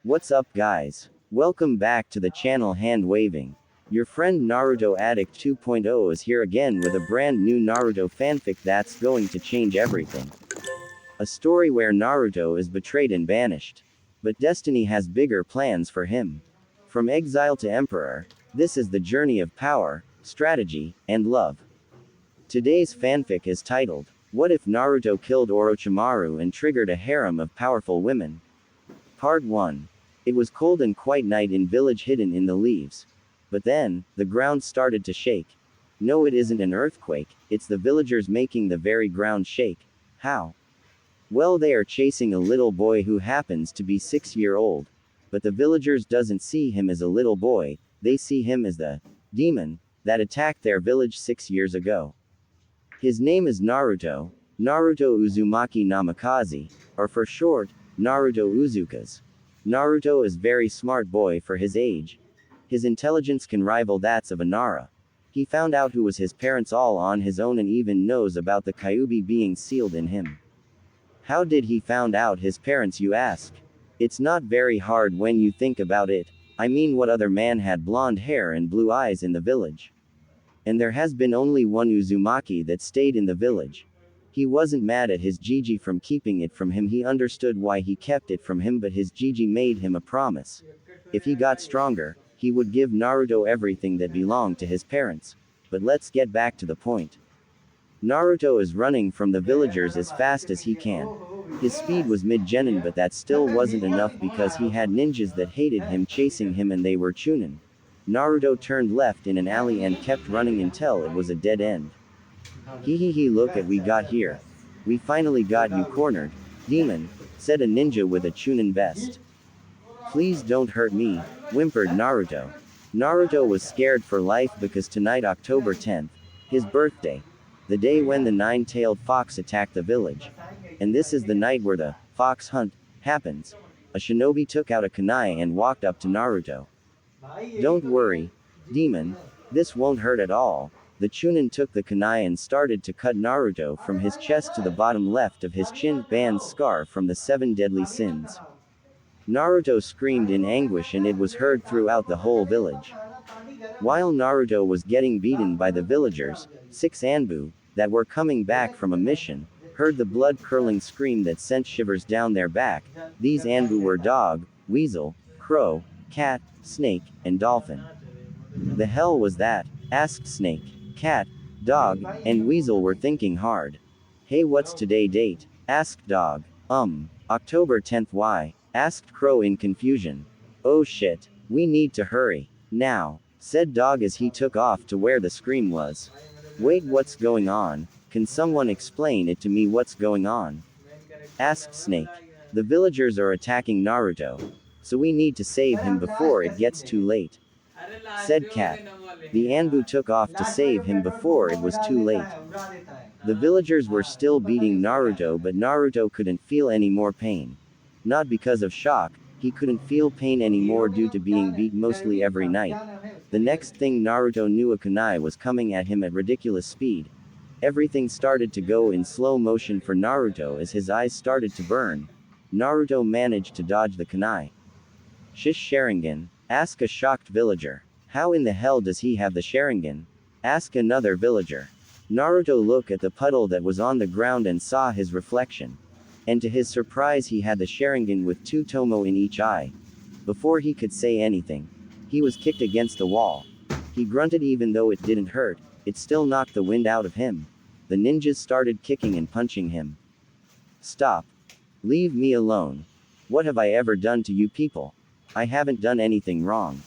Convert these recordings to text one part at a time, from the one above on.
What's up guys? Welcome back to the channel Hand Waving. Your friend Naruto Addict 2.0 is here again with a brand new Naruto fanfic that's going to change everything. A story where Naruto is betrayed and banished. But destiny has bigger plans for him. From exile to emperor, this is the journey of power, strategy, and love. Today's fanfic is titled, What If Naruto Killed Orochimaru and Triggered a Harem of Powerful Women? Part 1. It was cold and quiet night in village hidden in the leaves. But then, the ground started to shake. No, it isn't an earthquake, it's the villagers making the very ground shake. How? Well, they are chasing a little boy who happens to be 6-year-old. But the villagers doesn't see him as a little boy, they see him as the demon that attacked their village 6 years ago. His name is Naruto, Naruto Uzumaki Namikaze, or for short, Naruto Uzukas. Naruto is very smart boy for his age. His intelligence can rival that of a Nara. He found out who was his parents all on his own and even knows about the Kyuubi being sealed in him. How did he found out his parents, you ask? It's not very hard when you think about it. I mean, what other man had blonde hair and blue eyes in the village? And there has been only one Uzumaki that stayed in the village. He wasn't mad at his Gigi from keeping it from him, he understood why he kept it from him, but his Gigi made him a promise. If he got stronger, he would give Naruto everything that belonged to his parents. But let's get back to the point. Naruto is running from the villagers as fast as he can. His speed was mid-genin, but that still wasn't enough because he had ninjas that hated him chasing him and they were Chunin. Naruto turned left in an alley and kept running until it was a dead end. Hee, look at we got here. We finally got you cornered, demon, said a ninja with a Chunin vest. Please don't hurt me, whimpered Naruto. Naruto was scared for life because tonight, October 10th, his birthday, the day when the nine-tailed fox attacked the village. And this is the night where the fox hunt happens. A shinobi took out a kunai and walked up to Naruto. Don't worry, demon, this won't hurt at all. The Chunin took the kunai and started to cut Naruto from his chest to the bottom left of his chin, band scar from the 7 deadly sins. Naruto screamed in anguish and it was heard throughout the whole village. While Naruto was getting beaten by the villagers, 6 Anbu, that were coming back from a mission, heard the blood-curdling scream that sent shivers down their back. These Anbu were dog, weasel, crow, cat, snake, and dolphin. The hell was that? Asked snake. Cat, dog, and weasel were thinking hard. Hey, what's today date? Asked dog. October 10th. Why? Asked crow in confusion. Oh shit, we need to hurry. Now, said dog as he took off to where the scream was. Wait, what's going on? Can someone explain it to me, what's going on? Asked snake. The villagers are attacking Naruto. So we need to save him before it gets too late. Said cat. The Anbu took off to save him before it was too late. The villagers were still beating Naruto, but Naruto couldn't feel any more pain. Not because of shock, he couldn't feel pain anymore due to being beat mostly every night. The next thing Naruto knew, a kunai was coming at him at ridiculous speed. Everything started to go in slow motion for Naruto as his eyes started to burn. Naruto managed to dodge the kunai. Shish Sharingan? Ask a shocked villager. How in the hell does he have the Sharingan? Ask another villager. Naruto looked at the puddle that was on the ground and saw his reflection. And to his surprise, he had the Sharingan with 2 tomo in each eye. Before he could say anything, he was kicked against the wall. He grunted even though it didn't hurt, it still knocked the wind out of him. The ninjas started kicking and punching him. Stop. Leave me alone. What have I ever done to you people? I haven't done anything wrong.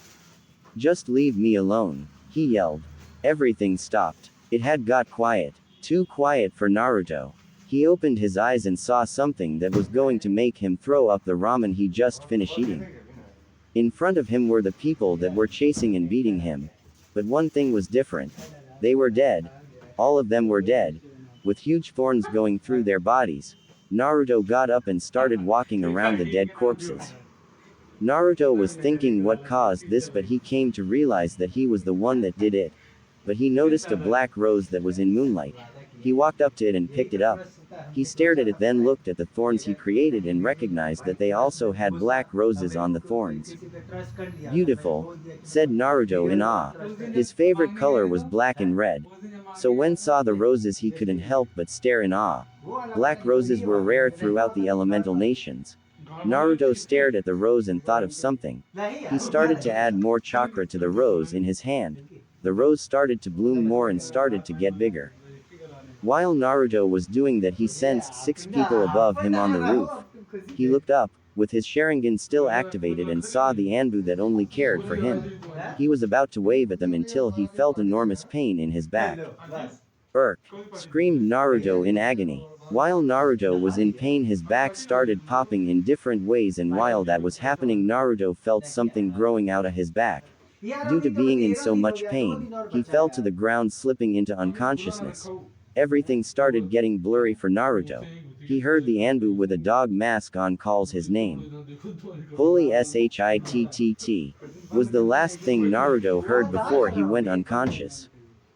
Just leave me alone, he yelled. Everything stopped. It had got quiet. Too quiet for Naruto. He opened his eyes and saw something that was going to make him throw up the ramen he just finished eating. In front of him were the people that were chasing and beating him. But one thing was different. They were dead. All of them were dead. With huge thorns going through their bodies. Naruto got up and started walking around the dead corpses. Naruto was thinking what caused this, but he came to realize that he was the one that did it. But he noticed a black rose that was in moonlight. He walked up to it and picked it up. He stared at it, then looked at the thorns he created and recognized that they also had black roses on the thorns. Beautiful, said Naruto in awe. His favorite color was black and red. So when saw the roses he couldn't help but stare in awe. Black roses were rare throughout the elemental nations. Naruto stared at the rose and thought of something. He started to add more chakra to the rose in his hand. The rose started to bloom more and started to get bigger. While Naruto was doing that, he sensed 6 people above him on the roof. He looked up, with his Sharingan still activated, and saw the Anbu that only cared for him. He was about to wave at them until he felt enormous pain in his back. "Urk!" screamed Naruto in agony. While Naruto was in pain, his back started popping in different ways, and while that was happening, Naruto felt something growing out of his back. Due to being in so much pain, he fell to the ground, slipping into unconsciousness. Everything started getting blurry for Naruto. He heard the Anbu with a dog mask on calls his name. Holy shit was the last thing Naruto heard before he went unconscious.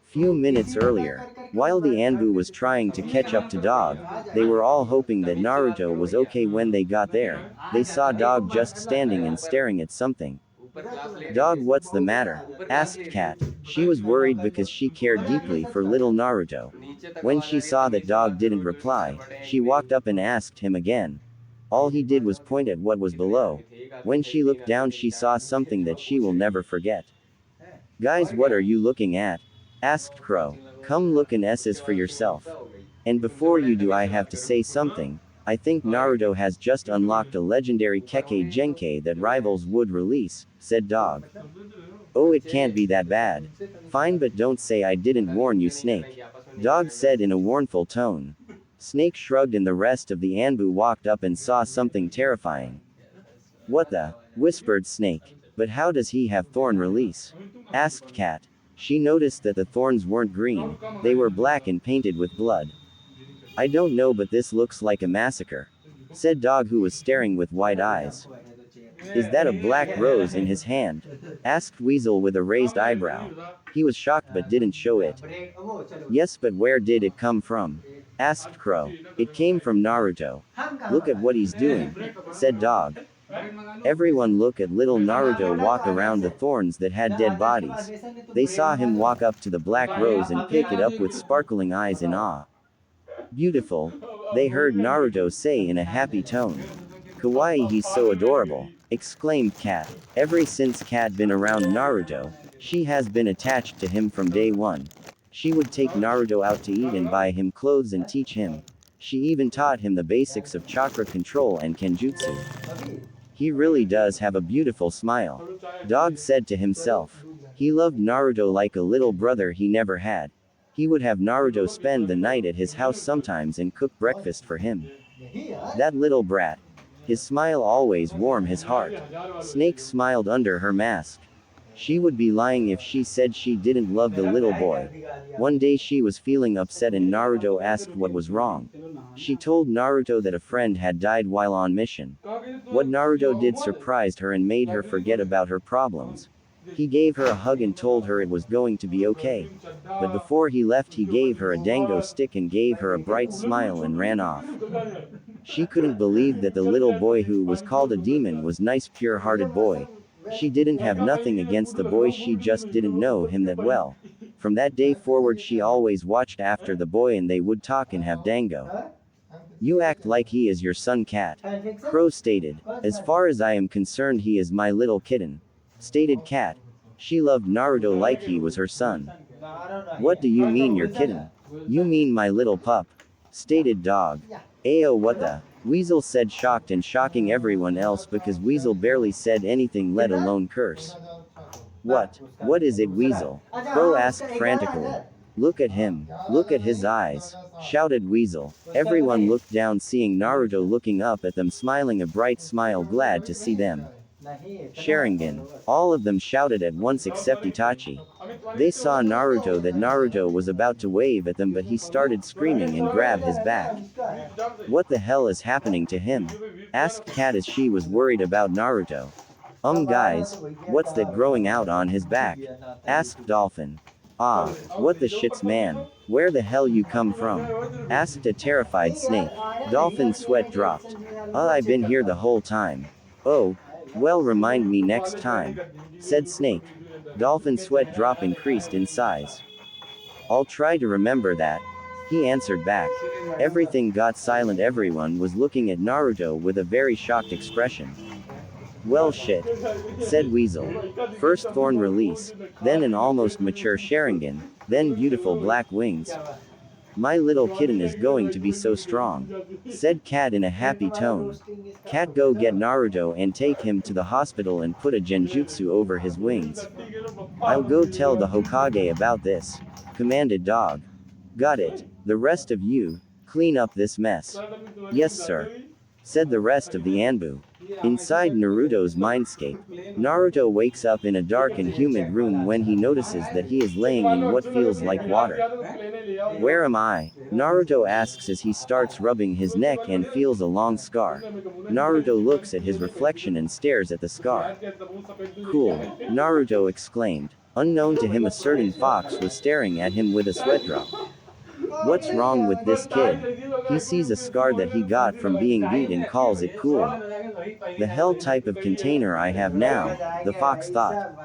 Few minutes earlier, while the Anbu was trying to catch up to Dog, they were all hoping that Naruto was okay. When they got there, they saw Dog just standing and staring at something. "Dog, what's the matter?" asked Kat. She was worried because she cared deeply for little Naruto. When she saw that Dog didn't reply, she walked up and asked him again. All he did was point at what was below. When she looked down, she saw something that she will never forget. "Guys, what are you looking at?" asked Crow. "Come look in S's for yourself. And before you do, I have to say something. I think Naruto has just unlocked a legendary Kekkei Genkai that rivals would release," said Dog. "Oh, it can't be that bad. Fine, but don't say I didn't warn you, Snake," Dog said in a warnful tone. Snake shrugged and the rest of the Anbu walked up and saw something terrifying. "What the?" whispered Snake. "But how does he have thorn release?" asked Kat. She noticed that the thorns weren't green, they were black and painted with blood. "I don't know, but this looks like a massacre," said Dog, who was staring with wide eyes. "Is that a black rose in his hand?" asked Weasel with a raised eyebrow. He was shocked but didn't show it. "Yes, but where did it come from?" asked Crow. "It came from Naruto. Look at what he's doing," said Dog. Everyone look at little Naruto walk around the thorns that had dead bodies. They saw him walk up to the black rose and pick it up with sparkling eyes in awe. "Beautiful," they heard Naruto say in a happy tone. "Kawaii, he's so adorable," exclaimed Kat. Ever since Kat been around Naruto, she has been attached to him from day one. She would take Naruto out to eat and buy him clothes and teach him. She even taught him the basics of chakra control and kenjutsu. "He really does have a beautiful smile," Dog said to himself. He loved Naruto like a little brother he never had. He would have Naruto spend the night at his house sometimes and cook breakfast for him. That little brat. His smile always warmed his heart. Snake smiled under her mask. She would be lying if she said she didn't love the little boy. One day she was feeling upset and Naruto asked what was wrong. She told Naruto that a friend had died while on mission. What Naruto did surprised her and made her forget about her problems. He gave her a hug and told her it was going to be okay. But before he left, he gave her a dango stick and gave her a bright smile and ran off. She couldn't believe that the little boy who was called a demon was nice, pure-hearted boy. She didn't have nothing against the boy, she just didn't know him that well. From that day forward she always watched after the boy and they would talk and have dango. "You act like he is your son, Cat," Crow stated. "As far as I am concerned, he is my little kitten," stated Cat. She loved Naruto like he was her son. "What do you mean your kitten? You mean my little pup," stated Dog. "Ayo, what the?" Weasel said, shocked and shocking everyone else because Weasel barely said anything, let alone curse. What is it, Weasel?" Crow asked frantically. "Look at him. Look at his eyes," shouted Weasel. Everyone looked down, seeing Naruto looking up at them, smiling a bright smile, glad to see them. "Sharingan!" All of them shouted at once except Itachi. They saw that Naruto was about to wave at them, but he started screaming and grabbed his back. "What the hell is happening to him?" asked Kat as she was worried about Naruto. Guys, what's that growing out on his back?" asked Dolphin. Ah, what the shits, man? Where the hell you come from? Asked a terrified snake. Dolphin sweat dropped. I've been here the whole time. Oh, well, remind me next time, said Snake. Dolphin sweat drop increased in size. I'll try to remember that, he answered back. Everything got silent. Everyone was looking at Naruto with a very shocked expression. Well, shit, said Weasel. First thorn release, then an almost mature Sharingan, then beautiful black wings. My little kitten is going to be so strong, said Cat in a happy tone. Cat, go get Naruto and take him to the hospital and put a genjutsu over his wings. I'll go tell the Hokage about this, commanded Dog. Got it. The rest of you, clean up this mess. Yes, sir, said the rest of the Anbu. Inside Naruto's mindscape, Naruto wakes up in a dark and humid room when he notices that he is laying in what feels like water. Where am I? Naruto asks as he starts rubbing his neck and feels a long scar. Naruto looks at his reflection and stares at the scar. Cool, Naruto exclaimed. Unknown to him, a certain fox was staring at him with a sweat drop. What's wrong with this kid? He sees a scar that he got from being beat and calls it cool. The hell type of container I have now, the fox thought.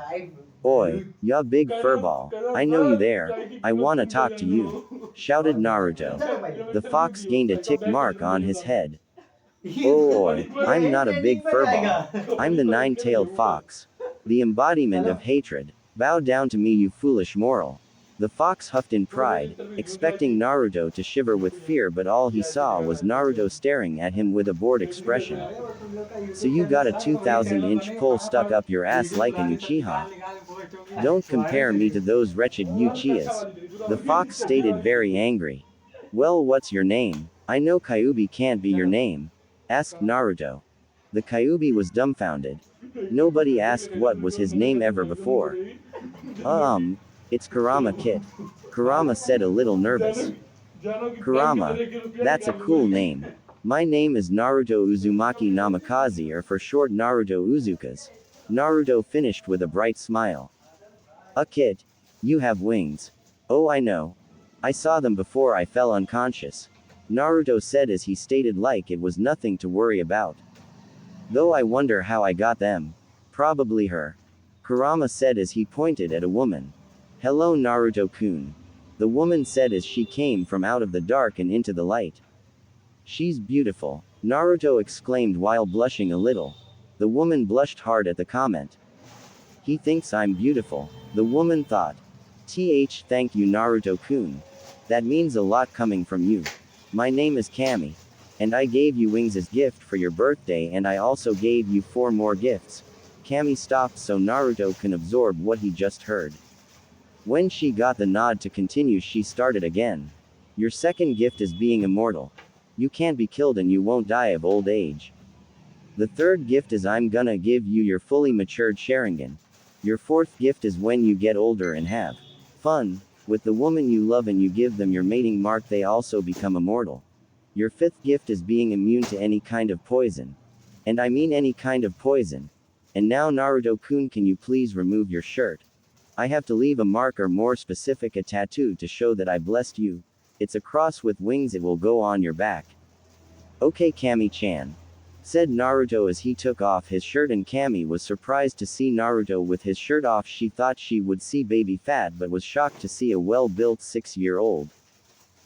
Oi, ya big furball. I know you there. I wanna talk to you, shouted Naruto. The fox gained a tick mark on his head. Oi, I'm not a big furball. I'm the nine-tailed fox. The embodiment of hatred. Bow down to me, you foolish moral. The fox huffed in pride, expecting Naruto to shiver with fear, but all he saw was Naruto staring at him with a bored expression. So you got a 2,000-inch pole stuck up your ass like an Uchiha? Don't compare me to those wretched Uchihas, the fox stated, very angry. Well, what's your name? I know Kyuubi can't be your name, asked Naruto. The Kyuubi was dumbfounded. Nobody asked what was his name ever before. It's Kurama Kit. Kurama said, a little nervous. Kurama. That's a cool name. My name is Naruto Uzumaki Namikaze, or for short Naruto Uzukas. Naruto finished with a bright smile. A Kit. You have wings. Oh, I know. I saw them before I fell unconscious, Naruto said as he stated like it was nothing to worry about. Though I wonder how I got them. Probably her. Kurama said as he pointed at a woman. Hello, Naruto-kun. The woman said as she came from out of the dark and into the light. She's beautiful, Naruto exclaimed while blushing a little. The woman blushed hard at the comment. He thinks I'm beautiful, the woman thought. Thank you, Naruto-kun. That means a lot coming from you. My name is Kami. And I gave you wings as gift for your birthday, and I also gave you 4 more gifts. Kami stopped so Naruto can absorb what he just heard. When she got the nod to continue, she started again. Your second gift is being immortal. You can't be killed and you won't die of old age. The third gift is I'm gonna give you your fully matured Sharingan. Your fourth gift is when you get older and have fun with the woman you love and you give them your mating mark, they also become immortal. Your fifth gift is being immune to any kind of poison. And I mean any kind of poison. And now, Naruto-kun, can you please remove your shirt? I have to leave a mark, or more specific, a tattoo to show that I blessed you. It's a cross with wings, it will go on your back. Okay, Kami-chan, said Naruto as he took off his shirt, and Kami was surprised to see Naruto with his shirt off. She thought she would see baby fat but was shocked to see a well-built 6-year-old.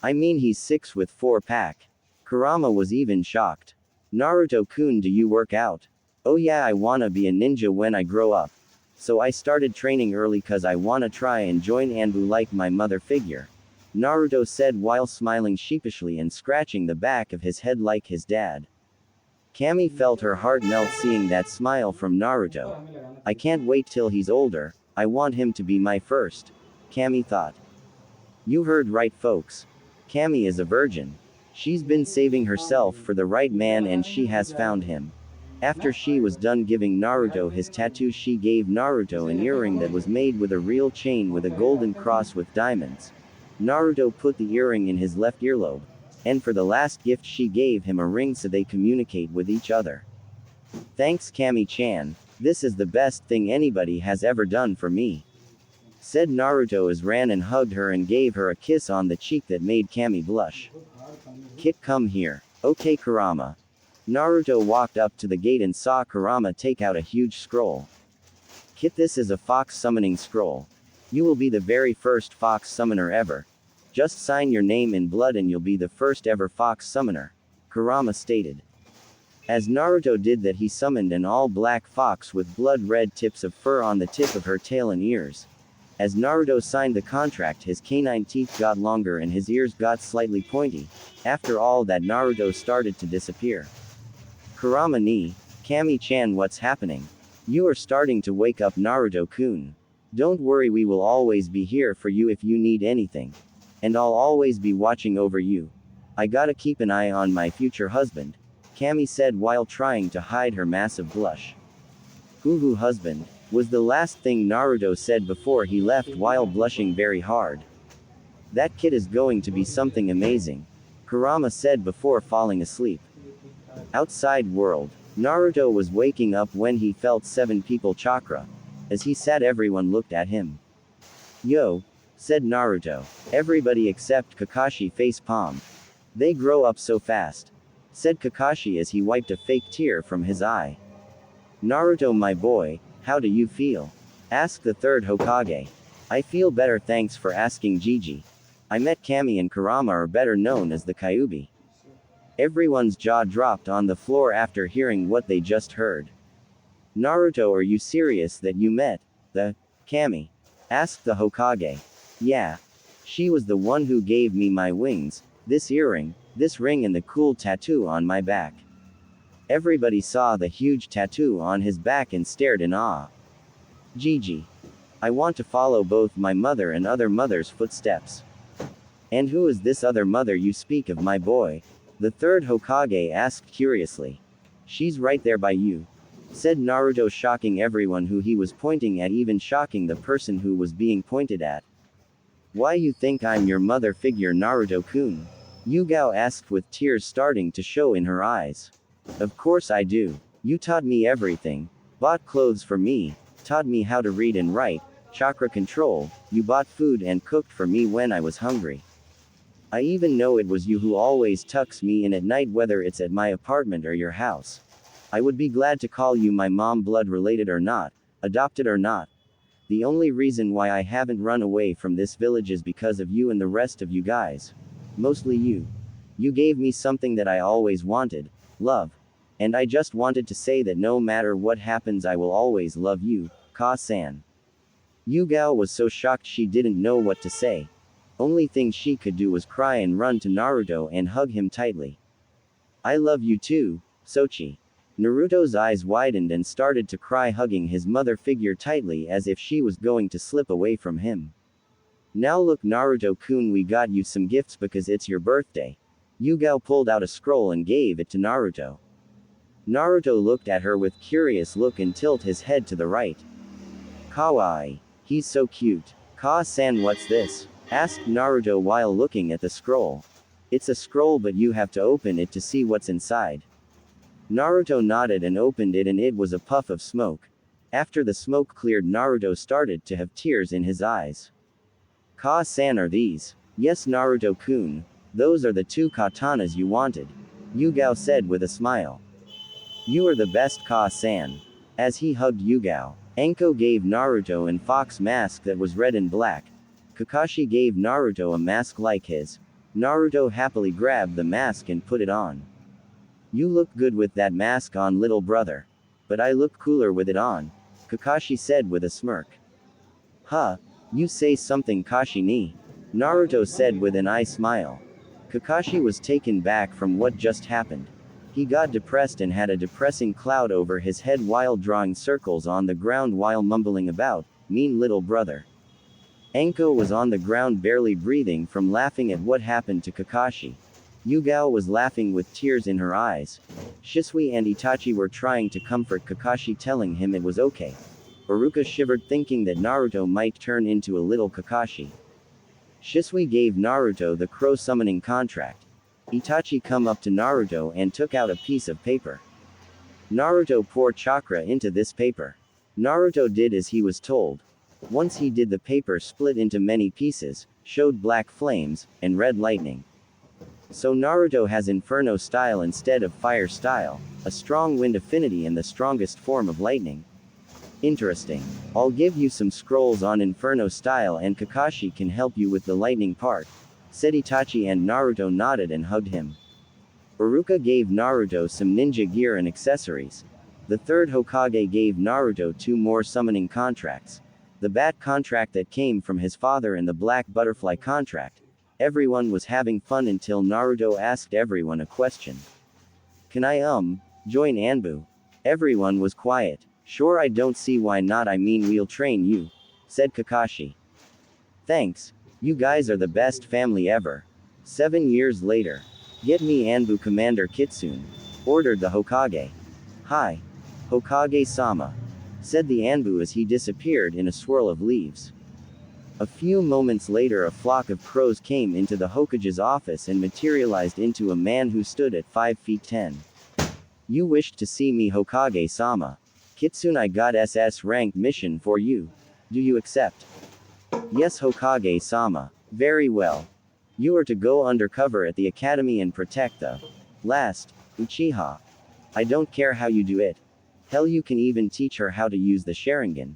I mean, he's 6 with 4-pack. Kurama was even shocked. Naruto-kun, do you work out? Oh yeah, I wanna be a ninja when I grow up. So I started training early cause I wanna try and join Anbu like my mother figure. Naruto said while smiling sheepishly and scratching the back of his head like his dad. Kami felt her heart melt seeing that smile from Naruto. I can't wait till he's older, I want him to be my first, Kami thought. You heard right, folks. Kami is a virgin. She's been saving herself for the right man and she has found him. After she was done giving Naruto his tattoo, she gave Naruto an earring that was made with a real chain with a golden cross with diamonds. Naruto put the earring in his left earlobe. And for the last gift she gave him a ring so they communicate with each other. Thanks, Kami-chan. This is the best thing anybody has ever done for me. said Naruto as ran and hugged her and gave her a kiss on the cheek that made Kami blush. Kit, come here. Okay, Kurama. Naruto walked up to the gate and saw Kurama take out a huge scroll. Kit, this is a fox summoning scroll. You will be the very first fox summoner ever. Just sign your name in blood and you'll be the first ever fox summoner, Kurama stated. As Naruto did that, he summoned an all-black fox with blood-red tips of fur on the tip of her tail and ears. As Naruto signed the contract, his canine teeth got longer and his ears got slightly pointy. After all that, Naruto started to disappear. Kurama ni, Kami-chan, what's happening? You are starting to wake up, Naruto-kun. Don't worry, we will always be here for you if you need anything. And I'll always be watching over you. I gotta keep an eye on my future husband, Kami said while trying to hide her massive blush. Hoo husband, was the last thing Naruto said before he left while blushing very hard. That kid is going to be something amazing, Kurama said before falling asleep. Outside world, Naruto was waking up when he felt 7 people chakra. As he sat, everyone looked at him. Yo, said Naruto. Everybody except Kakashi face palm. They grow up so fast, said Kakashi as he wiped a fake tear from his eye. Naruto, my boy, how do you feel? Asked the third Hokage. I feel better, thanks for asking, Gigi. I met Kami and Kurama, are better known as the Kyuubi. Everyone's jaw dropped on the floor after hearing what they just heard. Naruto, are you serious that you met the Kami? Asked the Hokage. Yeah. She was the one who gave me my wings, this earring, this ring and the cool tattoo on my back. Everybody saw the huge tattoo on his back and stared in awe. Gigi. I want to follow both my mother and other mother's footsteps. And who is this other mother you speak of, my boy? The third Hokage asked curiously. She's right there by you, said Naruto, shocking everyone who he was pointing at, even shocking the person who was being pointed at. Why you think I'm your mother figure, Naruto-kun? Yugao asked with tears starting to show in her eyes. Of course I do. You taught me everything. Bought clothes for me, taught me how to read and write, chakra control, you bought food and cooked for me when I was hungry. I even know it was you who always tucks me in at night, whether it's at my apartment or your house. I would be glad to call you my mom, blood related or not, adopted or not. The only reason why I haven't run away from this village is because of you and the rest of you guys. Mostly you. You gave me something that I always wanted, love. And I just wanted to say that no matter what happens, I will always love you, Ka-san. Yugao was so shocked she didn't know what to say. Only thing she could do was cry and run to Naruto and hug him tightly. I love you too, Sochi. Naruto's eyes widened and started to cry, hugging his mother figure tightly as if she was going to slip away from him. Now look, Naruto-kun, we got you some gifts because it's your birthday. Yugao pulled out a scroll and gave it to Naruto. Naruto looked at her with curious look and tilted his head to the right. Kawaii. He's so cute. Ka-san, what's this? Asked Naruto while looking at the scroll. It's a scroll, but you have to open it to see what's inside. Naruto nodded and opened it, and it was a puff of smoke. After the smoke cleared, Naruto started to have tears in his eyes. Ka-san, are these? Yes, Naruto-kun. Those are the 2 katanas you wanted, Yugao said with a smile. You are the best, Ka-san. As he hugged Yugao, Enko gave Naruto an fox mask that was red and black. Kakashi gave Naruto a mask like his. Naruto happily grabbed the mask and put it on. You look good with that mask on, little brother. But I look cooler with it on, Kakashi said with a smirk. Huh? You say something, Kashi ni? Naruto said with an eye smile. Kakashi was taken back from what just happened. He got depressed and had a depressing cloud over his head while drawing circles on the ground while mumbling about, mean little brother. Enko was on the ground barely breathing from laughing at what happened to Kakashi. Yugao was laughing with tears in her eyes. Shisui and Itachi were trying to comfort Kakashi, telling him it was okay. Iruka shivered thinking that Naruto might turn into a little Kakashi. Shisui gave Naruto the crow summoning contract. Itachi come up to Naruto and took out a piece of paper. Naruto poured chakra into this paper. Naruto did as he was told. Once he did, the paper split into many pieces, showed black flames, and red lightning. So Naruto has Inferno style instead of Fire style, a strong wind affinity and the strongest form of lightning. Interesting. I'll give you some scrolls on Inferno style and Kakashi can help you with the lightning part, said Itachi, and Naruto nodded and hugged him. Iruka gave Naruto some ninja gear and accessories. The third Hokage gave Naruto 2 more summoning contracts. The bat contract that came from his father and the black butterfly contract. Everyone was having fun until Naruto asked everyone a question. Can I join Anbu? Everyone was quiet. Sure, I don't see why not, I mean we'll train you, said Kakashi. Thanks. You guys are the best family ever. 7 years later. Get me Anbu Commander Kitsune, ordered the Hokage. Hi. Hokage-sama, said the Anbu as he disappeared in a swirl of leaves. A few moments later, a flock of crows came into the Hokage's office and materialized into a man who stood at 5 feet 10. You wished to see me, Hokage-sama. Kitsune, I got SS rank mission for you. Do you accept? Yes, Hokage-sama. Very well. You are to go undercover at the academy and protect the last Uchiha. I don't care how you do it. Hell, you can even teach her how to use the Sharingan.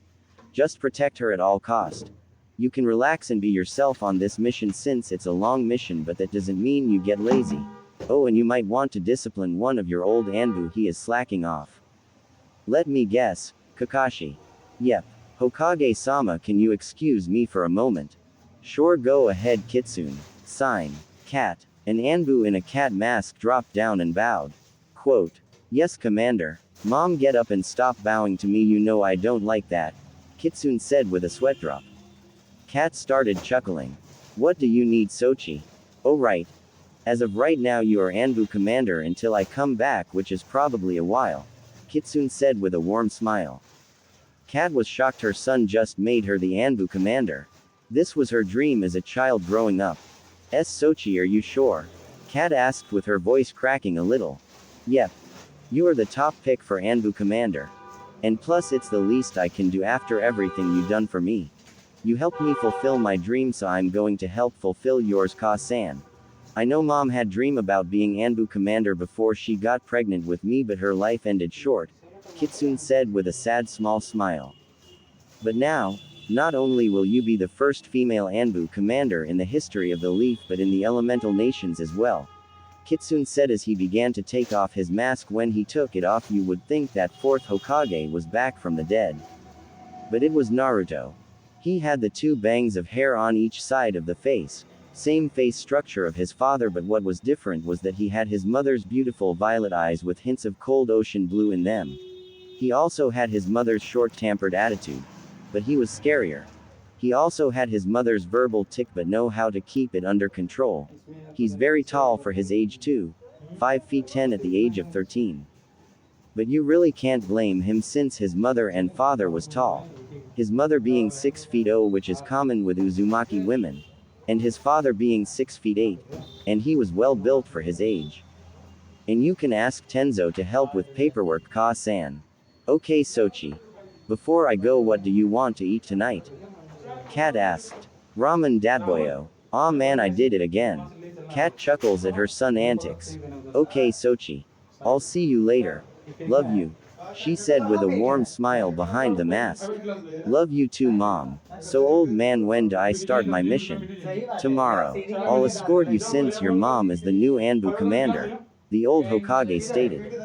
Just protect her at all cost. You can relax and be yourself on this mission since it's a long mission, but that doesn't mean you get lazy. Oh, and you might want to discipline one of your old Anbu, he is slacking off. Let me guess, Kakashi. Yep. Hokage-sama, can you excuse me for a moment? Sure, go ahead, Kitsune. Sign. Cat. An Anbu in a cat mask dropped down and bowed. Quote. Yes, Commander. Mom, get up and stop bowing to me, you know I don't like that, Kitsune said with a sweat drop. Cat started chuckling. What do you need, Sochi? Oh right. As of right now you are Anbu Commander until I come back, which is probably a while, Kitsune said with a warm smile. Cat was shocked her son just made her the Anbu Commander. This was her dream as a child growing up. Sochi, are you sure? Cat asked with her voice cracking a little. Yep. You are the top pick for Anbu Commander. And plus it's the least I can do after everything you've done for me. You helped me fulfill my dream, so I'm going to help fulfill yours, Ka-san. I know Mom had dream about being Anbu Commander before she got pregnant with me, but her life ended short, Kitsune said with a sad small smile. But now, not only will you be the first female Anbu Commander in the history of the Leaf but in the elemental nations as well, Kitsune said as he began to take off his mask. When he took it off, you would think that fourth Hokage was back from the dead. But it was Naruto. He had the 2 bangs of hair on each side of the face, same face structure of his father, but what was different was that he had his mother's beautiful violet eyes with hints of cold ocean blue in them. He also had his mother's short-tempered attitude, but he was scarier. He also had his mother's verbal tick but know how to keep it under control. He's very tall for his age too, 5 feet 10 at the age of 13. But you really can't blame him since his mother and father was tall. His mother being 6 feet 0, which is common with Uzumaki women, and his father being 6 feet 8, and he was well built for his age. And you can ask Tenzo to help with paperwork, Ka-san. Okay, Sochi. Before I go, what do you want to eat tonight? Cat asked. Ramen, Datboyo. Aw man, I did it again. Cat chuckles at her son antics. Okay, Sochi. I'll see you later. Love you, she said with a warm smile behind the mask. Love you too, Mom. So old man, when do I start my mission? Tomorrow. I'll escort you since your mom is the new Anbu Commander, the old Hokage stated.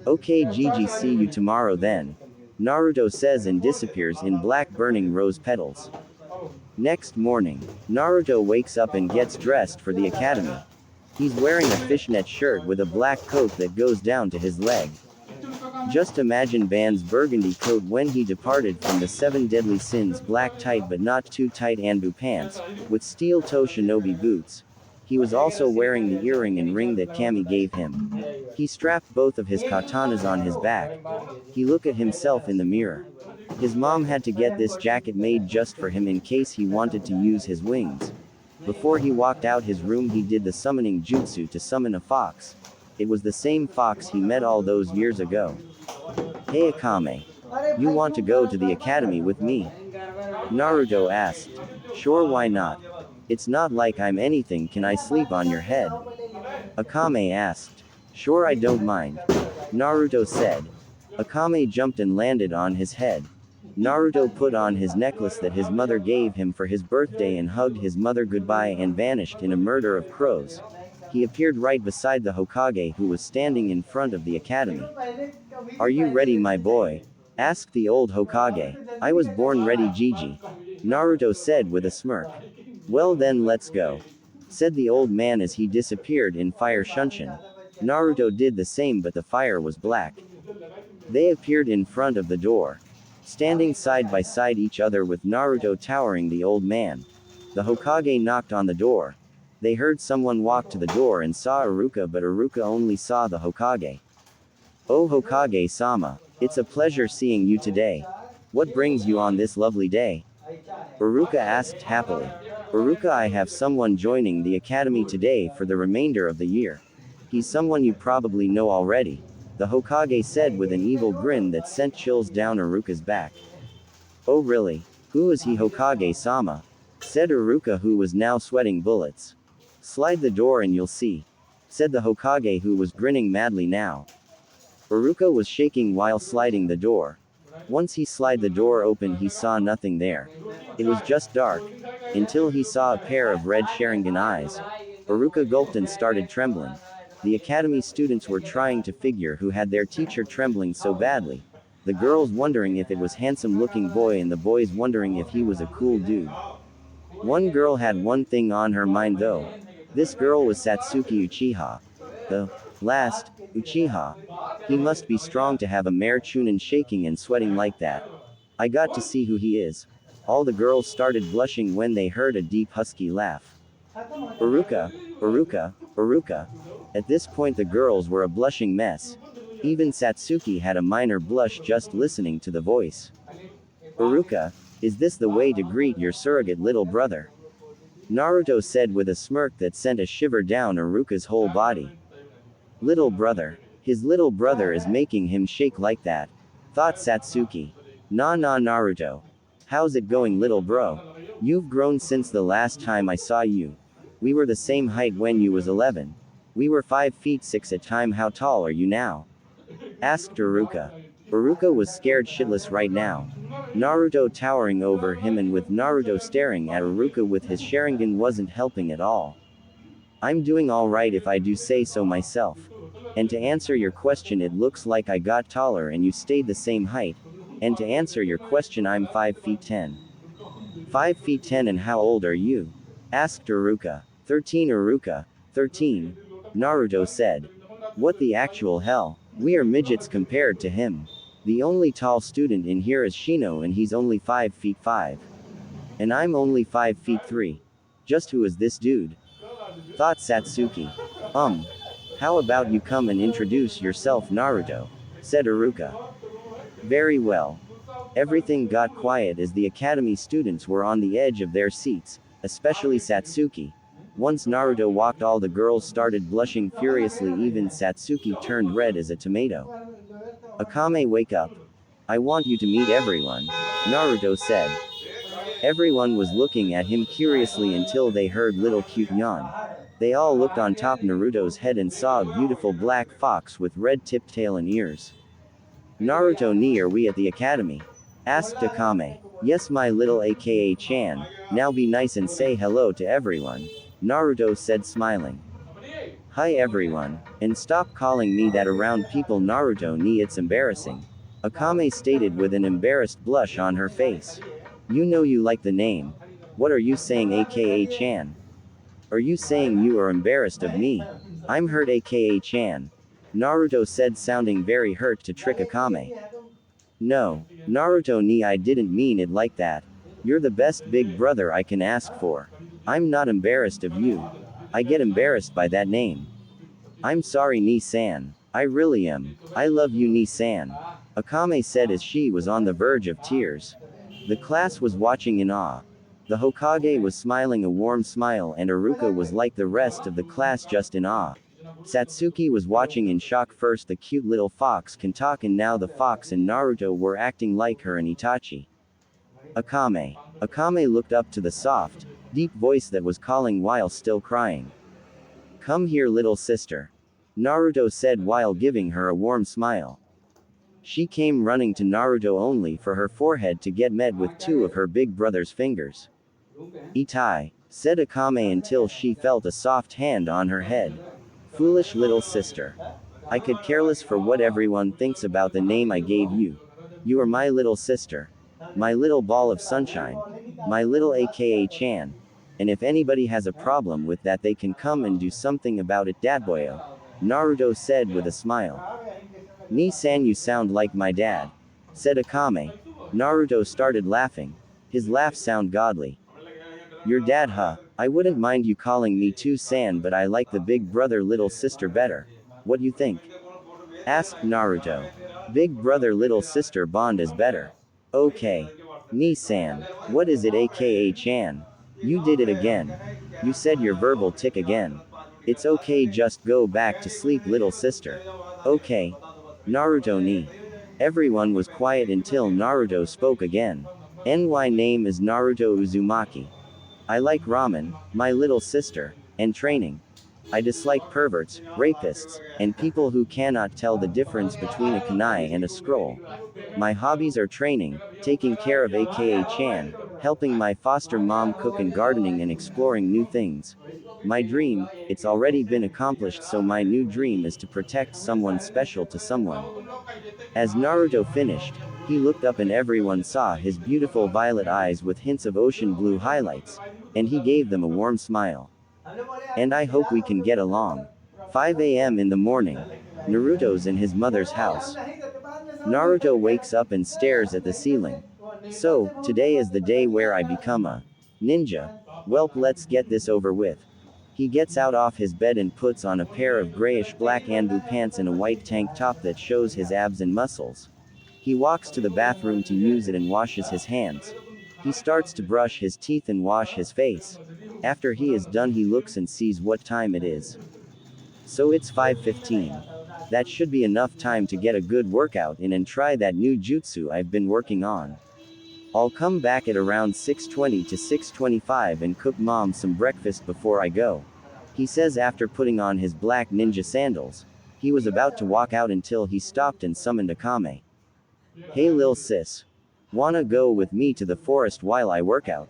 Okay, Gigi, see you tomorrow then, Naruto says and disappears in black burning rose petals. Next morning, Naruto wakes up and gets dressed for the academy. He's wearing a fishnet shirt with a black coat that goes down to his leg. Just imagine Ban's burgundy coat when he departed from the 7 deadly sins, black tight but not too tight Anbu pants, with steel toe shinobi boots. He was also wearing the earring and ring that Kami gave him. He strapped both of his katanas on his back. He looked at himself in the mirror. His mom had to get this jacket made just for him in case he wanted to use his wings. Before he walked out his room, he did the summoning jutsu to summon a fox. It was the same fox he met all those years ago. Hey Akame. You want to go to the academy with me? Naruto asked. Sure, why not? It's not like I'm anything, can I sleep on your head? Akame asked. Sure, I don't mind. Naruto said. Akame jumped and landed on his head. Naruto put on his necklace that his mother gave him for his birthday and hugged his mother goodbye and vanished in a murder of crows. He appeared right beside the Hokage, who was standing in front of the academy. Are you ready, my boy? Asked the old Hokage. I was born ready, Gigi. Naruto said with a smirk. Well then, let's go, said the old man as he disappeared in fire Shunshin. Naruto did the same, but the fire was black. They appeared in front of the door, standing side by side each other with Naruto towering the old man. The Hokage knocked on the door. They heard someone walk to the door and saw Iruka, but Iruka only saw the Hokage. Oh Hokage-sama, it's a pleasure seeing you today. What brings you on this lovely day? Iruka asked happily. Iruka, I have someone joining the academy today for the remainder of the year. He's someone you probably know already, the Hokage said with an evil grin that sent chills down Iruka's back. Oh really? Who is he, Hokage-sama? Said Iruka, who was now sweating bullets. Slide the door and you'll see, said the Hokage, who was grinning madly now. Iruka was shaking while sliding the door. Once he slid the door open, he saw nothing there. It was just dark, until he saw a pair of red Sharingan eyes. Iruka gulped and started trembling. The academy students were trying to figure who had their teacher trembling so badly. The girls wondering if it was handsome looking boy and the boys wondering if he was a cool dude. One girl had one thing on her mind though. This girl was Satsuki Uchiha. The last Uchiha. He must be strong to have a mare Chunin shaking and sweating like that. I got to see who he is. All the girls started blushing when they heard a deep husky laugh. Iruka, Iruka, Iruka. At this point the girls were a blushing mess. Even Satsuki had a minor blush just listening to the voice. Iruka, is this the way to greet your surrogate little brother? Naruto said with a smirk that sent a shiver down Iruka's whole body. Little brother. His little brother is making him shake like that, thought Satsuki. Nah Naruto. How's it going, little bro? You've grown since the last time I saw you. We were the same height when you was 11. We were 5 feet 6 at time. How tall are you now? Asked Iruka. Iruka was scared shitless right now. Naruto towering over him and with Naruto staring at Iruka with his Sharingan wasn't helping at all. I'm doing alright if I do say so myself. And to answer your question, it looks like I got taller and you stayed the same height. And to answer your question, I'm 5 feet 10. 5 feet 10, and how old are you? Asked Iruka. 13 Iruka. 13. Naruto said. What the actual hell? We are midgets compared to him. The only tall student in here is Shino and he's only 5 feet 5. And I'm only 5 feet 3. Just who is this dude? Thought Satsuki. How about you come and introduce yourself, Naruto? Said Iruka. Very well. Everything got quiet as the academy students were on the edge of their seats, especially Satsuki. Once Naruto walked, all the girls started blushing furiously, even Satsuki turned red as a tomato. Akame, wake up. I want you to meet everyone, Naruto said. Everyone was looking at him curiously until they heard little cute yawn. They all looked on top Naruto's head and saw a beautiful black fox with red tipped tail and ears. Naruto, ni, are we at the academy? Asked Akame. Yes, my little aka Chan. Now be nice and say hello to everyone, Naruto said smiling. Hi everyone. And stop calling me that around people, Naruto, ni, it's embarrassing, Akame stated with an embarrassed blush on her face. You know you like the name. What are you saying, aka Chan? Are you saying you are embarrassed of me? I'm hurt, aka Chan, Naruto said, sounding very hurt to trick Akame. No, Naruto, ni, I didn't mean it like that. You're the best big brother I can ask for. I'm not embarrassed of you. I get embarrassed by that name. I'm sorry, ni-san. I really am. I love you, ni-san, Akame said as she was on the verge of tears. The class was watching in awe. The Hokage was smiling a warm smile and Iruka was like the rest of the class, just in awe. Satsuki was watching in shock. First the cute little fox can talk and now the fox and Naruto were acting like her and Itachi. Akame. Akame looked up to the soft, deep voice that was calling while still crying. Come here little sister. Naruto said while giving her a warm smile. She came running to Naruto only for her forehead to get met with two of her big brother's fingers. Itai, said Akame until she felt a soft hand on her head. Foolish little sister. I could careless for what everyone thinks about the name I gave you. You are my little sister. My little ball of sunshine. My little aka Chan. And if anybody has a problem with that they can come and do something about it Datboyo. Naruto said with a smile. Ni-san you sound like my dad. Said Akame. Naruto started laughing. His laugh sound godly. Your dad huh? I wouldn't mind you calling me too-san but I like the big brother little sister better. What you think? Asked Naruto. Big brother little sister bond is better. Okay. Ni-san. What is it aka Chan? You did it again. You said your verbal tick again. It's okay just go back to sleep little sister. Okay. Naruto ni. Everyone was quiet until Naruto spoke again. NY name is Naruto Uzumaki. I like ramen, my little sister, and training. I dislike perverts, rapists, and people who cannot tell the difference between a kunai and a scroll. My hobbies are training, taking care of aka Chan, helping my foster mom cook and gardening and exploring new things. My dream, it's already been accomplished so my new dream is to protect someone special to someone. As Naruto finished, he looked up and everyone saw his beautiful violet eyes with hints of ocean blue highlights, and he gave them a warm smile. And I hope we can get along. 5 a.m. in the morning. Naruto's in his mother's house. Naruto wakes up and stares at the ceiling. So, today is the day where I become a ninja. Welp, let's get this over with. He gets out off his bed and puts on a pair of grayish black anbu pants and a white tank top that shows his abs and muscles. He walks to the bathroom to use it and washes his hands. He starts to brush his teeth and wash his face. After he is done he looks and sees what time it is. So it's 5:15. That should be enough time to get a good workout in and try that new jutsu I've been working on. I'll come back at around 6:20 to 6:25 and cook mom some breakfast before I go. He says after putting on his black ninja sandals. He was about to walk out until he stopped and summoned Akame. Hey lil sis. Wanna go with me to the forest while I work out?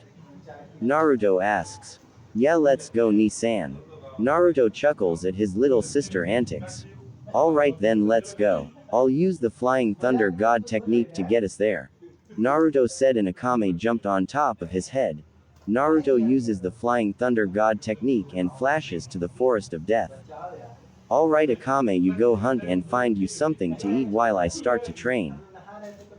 Naruto asks. Yeah let's go Ni-san. Naruto chuckles at his little sister antics. Alright then let's go. I'll use the flying thunder god technique to get us there. Naruto said and Akame jumped on top of his head. Naruto uses the flying thunder god technique and flashes to the forest of death. Alright Akame you go hunt and find you something to eat while I start to train.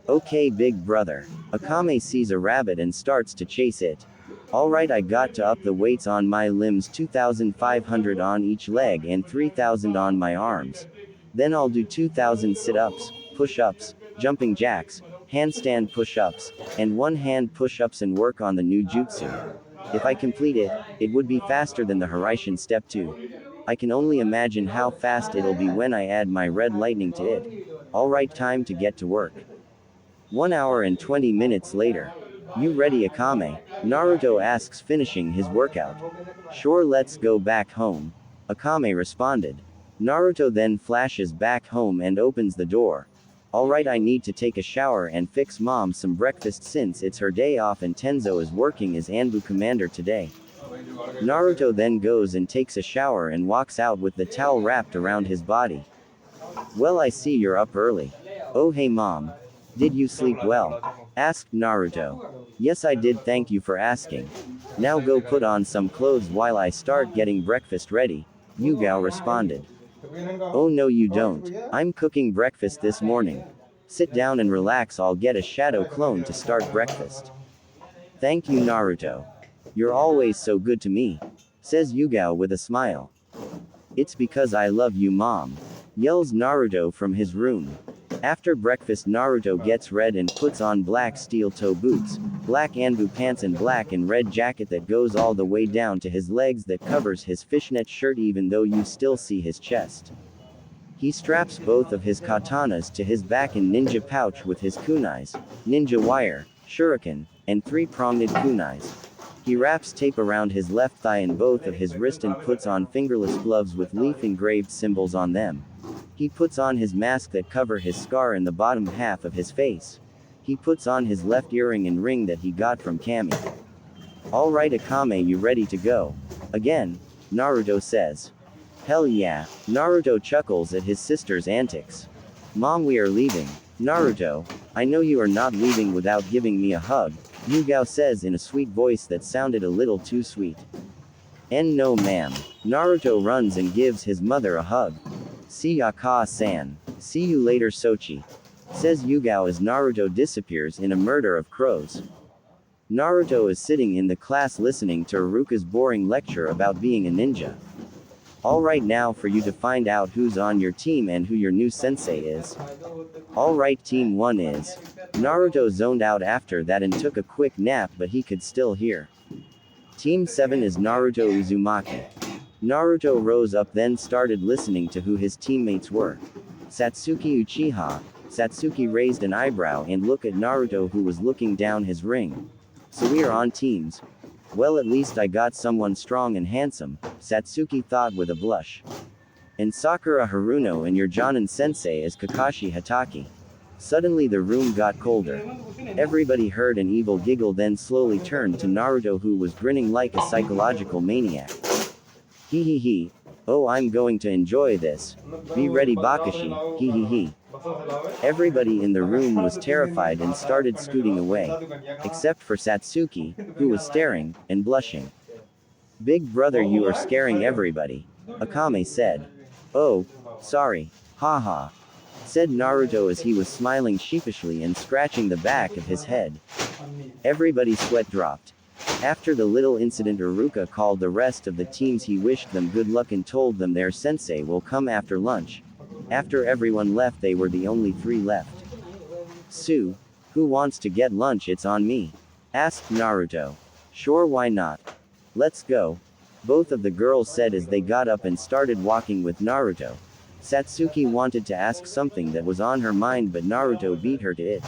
Okay big brother. Akame sees a rabbit and starts to chase it. Alright I got to up the weights on my limbs 2,500 on each leg and 3,000 on my arms. Then I'll do 2,000 sit-ups, push-ups, jumping jacks, handstand push-ups, and one-hand push-ups and work on the new jutsu. If I complete it, it would be faster than the Hiraishin step 2. I can only imagine how fast it'll be when I add my red lightning to it. Alright time to get to work. 1 hour and 20 minutes later. You ready Akame? Naruto asks finishing his workout. Sure let's go back home. Akame responded. Naruto then flashes back home and opens the door. Alright I need to take a shower and fix mom some breakfast since it's her day off and Tenzo is working as Anbu commander today. Naruto then goes and takes a shower and walks out with the towel wrapped around his body. Well I see you're up early. Oh hey mom. Did you sleep well? Asked Naruto. Yes I did thank you for asking. Now go put on some clothes while I start getting breakfast ready. Yugao responded. Oh no you don't. I'm cooking breakfast this morning. Sit down and relax I'll get a shadow clone to start breakfast. Thank you Naruto. You're always so good to me. Says Yugao with a smile. It's because I love you mom. Yells Naruto from his room. After breakfast, Naruto gets red and puts on black steel-toe boots, black Anbu pants and black and red jacket that goes all the way down to his legs that covers his fishnet shirt even though you still see his chest. He straps both of his katanas to his back in ninja pouch with his kunais, ninja wire, shuriken, and 3-pronged kunais. He wraps tape around his left thigh and both of his wrist and puts on fingerless gloves with leaf-engraved symbols on them. He puts on his mask that cover his scar in the bottom half of his face. He puts on his left earring and ring that he got from Kami. Alright Akame, you ready to go? Again, Naruto says. Hell yeah. Naruto chuckles at his sister's antics. Mom, we are leaving. Naruto, I know you are not leaving without giving me a hug, Yugao says in a sweet voice that sounded a little too sweet. No ma'am. Naruto runs and gives his mother a hug. See ya Ka-san. See you later Sochi. Says Yugao as Naruto disappears in a murder of crows. Naruto is sitting in the class listening to Iruka's boring lecture about being a ninja. Alright, now for you to find out who's on your team and who your new sensei is. Alright, team 1 is. Naruto zoned out after that and took a quick nap, but he could still hear. Team 7 is Naruto Uzumaki. Naruto rose up then started listening to who his teammates were. Satsuki Uchiha. Satsuki raised an eyebrow and looked at Naruto who was looking down his ring. So we are on teams. Well, at least I got someone strong and handsome, Satsuki thought with a blush. And Sakura Haruno and your Jonin sensei is Kakashi Hatake. Suddenly the room got colder. Everybody heard an evil giggle then slowly turned to Naruto who was grinning like a psychological maniac. Hee hee hee. Oh, I'm going to enjoy this. Be ready Bakashi, hee hee hee. Everybody in the room was terrified and started scooting away. Except for Satsuki, who was staring, and blushing. Big brother, you are scaring everybody. Akame said. Oh, sorry. Haha. Said Naruto as he was smiling sheepishly and scratching the back of his head. Everybody's sweat dropped. After the little incident, Iruka called the rest of the teams. He wished them good luck and told them their sensei will come after lunch. After everyone left, they were the only 3 left. Sue, who wants to get lunch? It's on me. Asked Naruto. Sure, why not? Let's go. Both of the girls said as they got up and started walking with Naruto. Satsuki wanted to ask something that was on her mind, but Naruto beat her to it.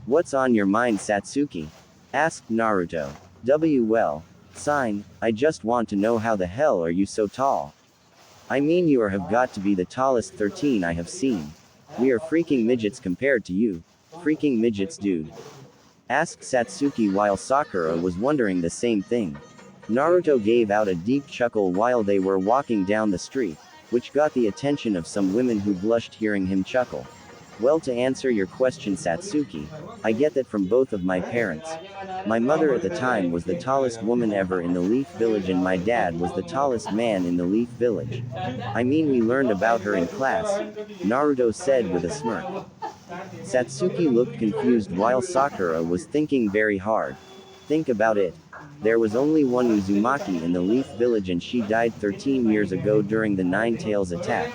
What's on your mind, Satsuki? Asked Naruto. Well, sign, I just want to know how the hell are you so tall? I mean, you have got to be the tallest 13 I have seen. We are freaking midgets compared to you. Freaking midgets, dude. Asked Satsuki while Sakura was wondering the same thing. Naruto gave out a deep chuckle while they were walking down the street, which got the attention of some women who blushed hearing him chuckle. Well, to answer your question, Satsuki, I get that from both of my parents. My mother at the time was the tallest woman ever in the Leaf Village and my dad was the tallest man in the Leaf Village. I mean, we learned about her in class, Naruto said with a smirk. Satsuki looked confused while Sakura was thinking very hard. Think about it. There was only one Uzumaki in the Leaf Village and she died 13 years ago during the Nine Tails attack.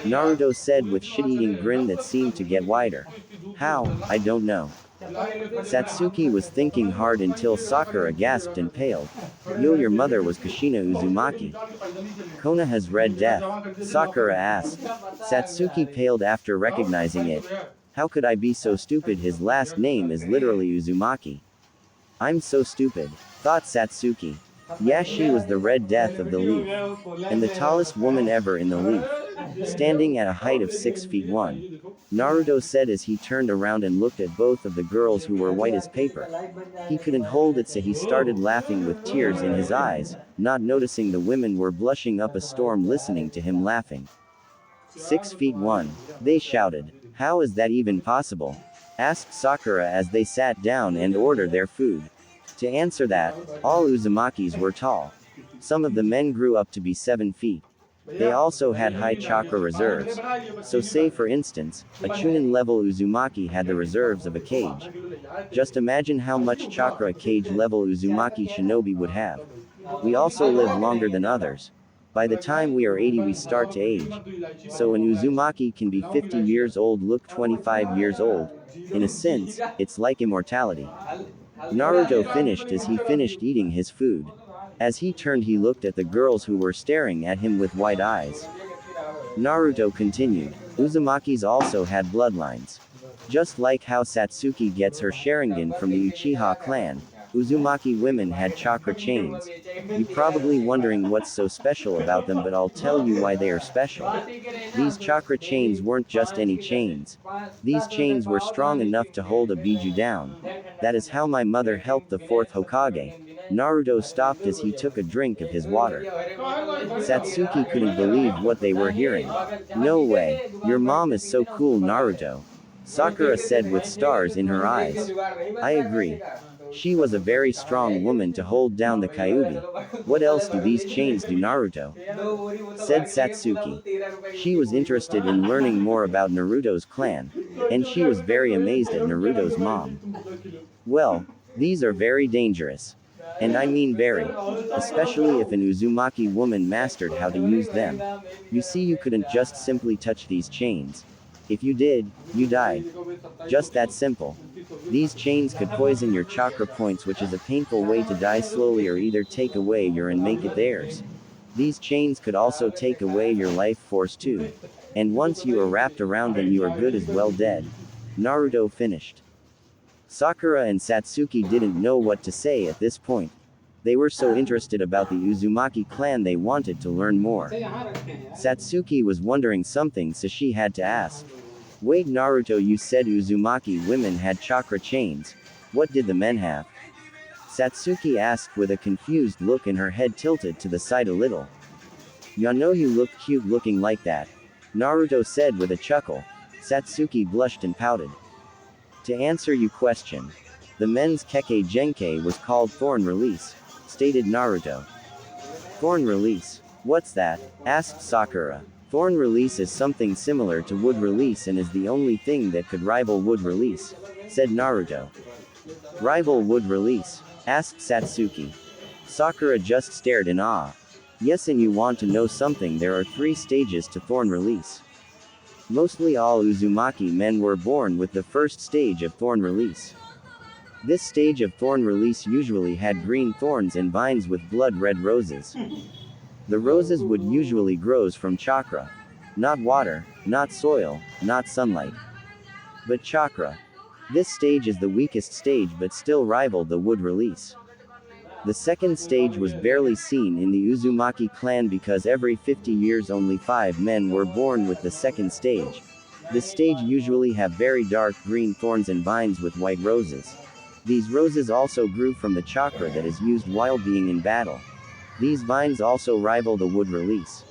Naruto said with shit-eating grin that seemed to get wider. How? I don't know. Satsuki was thinking hard until Sakura gasped and paled. Yo, your mother was Kushina Uzumaki. Kona has Red Death? Sakura asked. Satsuki paled after recognizing it. How could I be so stupid? His last name is literally Uzumaki. I'm so stupid, thought Satsuki. Yeah, she was the Red Death of the Leaf. And the tallest woman ever in the Leaf. Standing at a height of 6 feet 1. Naruto said as he turned around and looked at both of the girls who were white as paper. He couldn't hold it, so he started laughing with tears in his eyes, not noticing the women were blushing up a storm listening to him laughing. 6 feet 1. They shouted. How is that even possible? Asked Sakura as they sat down and ordered their food. To answer that, all Uzumakis were tall. Some of the men grew up to be 7 feet. They also had high chakra reserves. So say for instance, a Chunin level Uzumaki had the reserves of a Kage. Just imagine how much chakra a Kage level Uzumaki shinobi would have. We also live longer than others. By the time we are 80 we start to age. So an Uzumaki can be 50 years old look 25 years old. In a sense, it's like immortality. Naruto finished as he finished eating his food. As he turned he looked at the girls who were staring at him with wide eyes. Naruto continued, Uzumakis also had bloodlines. Just like how Satsuki gets her Sharingan from the Uchiha clan, Uzumaki women had chakra chains. You're probably wondering what's so special about them, but I'll tell you why they are special. These chakra chains weren't just any chains. These chains were strong enough to hold a Biju down. That is how my mother helped the fourth Hokage. Naruto stopped as he took a drink of his water. Satsuki couldn't believe what they were hearing. No way. Your mom is so cool, Naruto. Sakura said with stars in her eyes. I agree. She was a very strong woman to hold down the Kyuubi. What else do these chains do, Naruto? Said Satsuki. She was interested in learning more about Naruto's clan, and she was very amazed at Naruto's mom. Well, these are very dangerous. And I mean very. Especially if an Uzumaki woman mastered how to use them. You see, you couldn't just simply touch these chains. If you did, you died. Just that simple. These chains could poison your chakra points, which is a painful way to die slowly, or either take away your and make it theirs. These chains could also take away your life force too. And once you are wrapped around them, you are good as well dead. Naruto finished. Sakura and Satsuki didn't know what to say at this point. They were so interested about the Uzumaki clan they wanted to learn more. Satsuki was wondering something, so she had to ask. Wait, Naruto, you said Uzumaki women had chakra chains. What did the men have? Satsuki asked with a confused look and her head tilted to the side a little. Ya know you look cute looking like that. Naruto said with a chuckle. Satsuki blushed and pouted. To answer your question, the men's Kekkei Genkai was called Thorn Release, stated Naruto. Thorn Release? What's that? Asked Sakura. Thorn Release is something similar to Wood Release and is the only thing that could rival Wood Release, said Naruto. Rival Wood Release? Asked Satsuki. Sakura just stared in awe. Yes, and you want to know something, there are 3 stages to Thorn Release. Mostly all Uzumaki men were born with the first stage of Thorn Release. This stage of Thorn Release usually had green thorns and vines with blood-red roses. The roses would usually grows from chakra. Not water, not soil, not sunlight. But chakra. This stage is the weakest stage but still rivaled the Wood Release. The second stage was barely seen in the Uzumaki clan because every 50 years only 5 men were born with the second stage. This stage usually have very dark green thorns and vines with white roses. These roses also grew from the chakra that is used while being in battle. These vines also rival the Wood Release.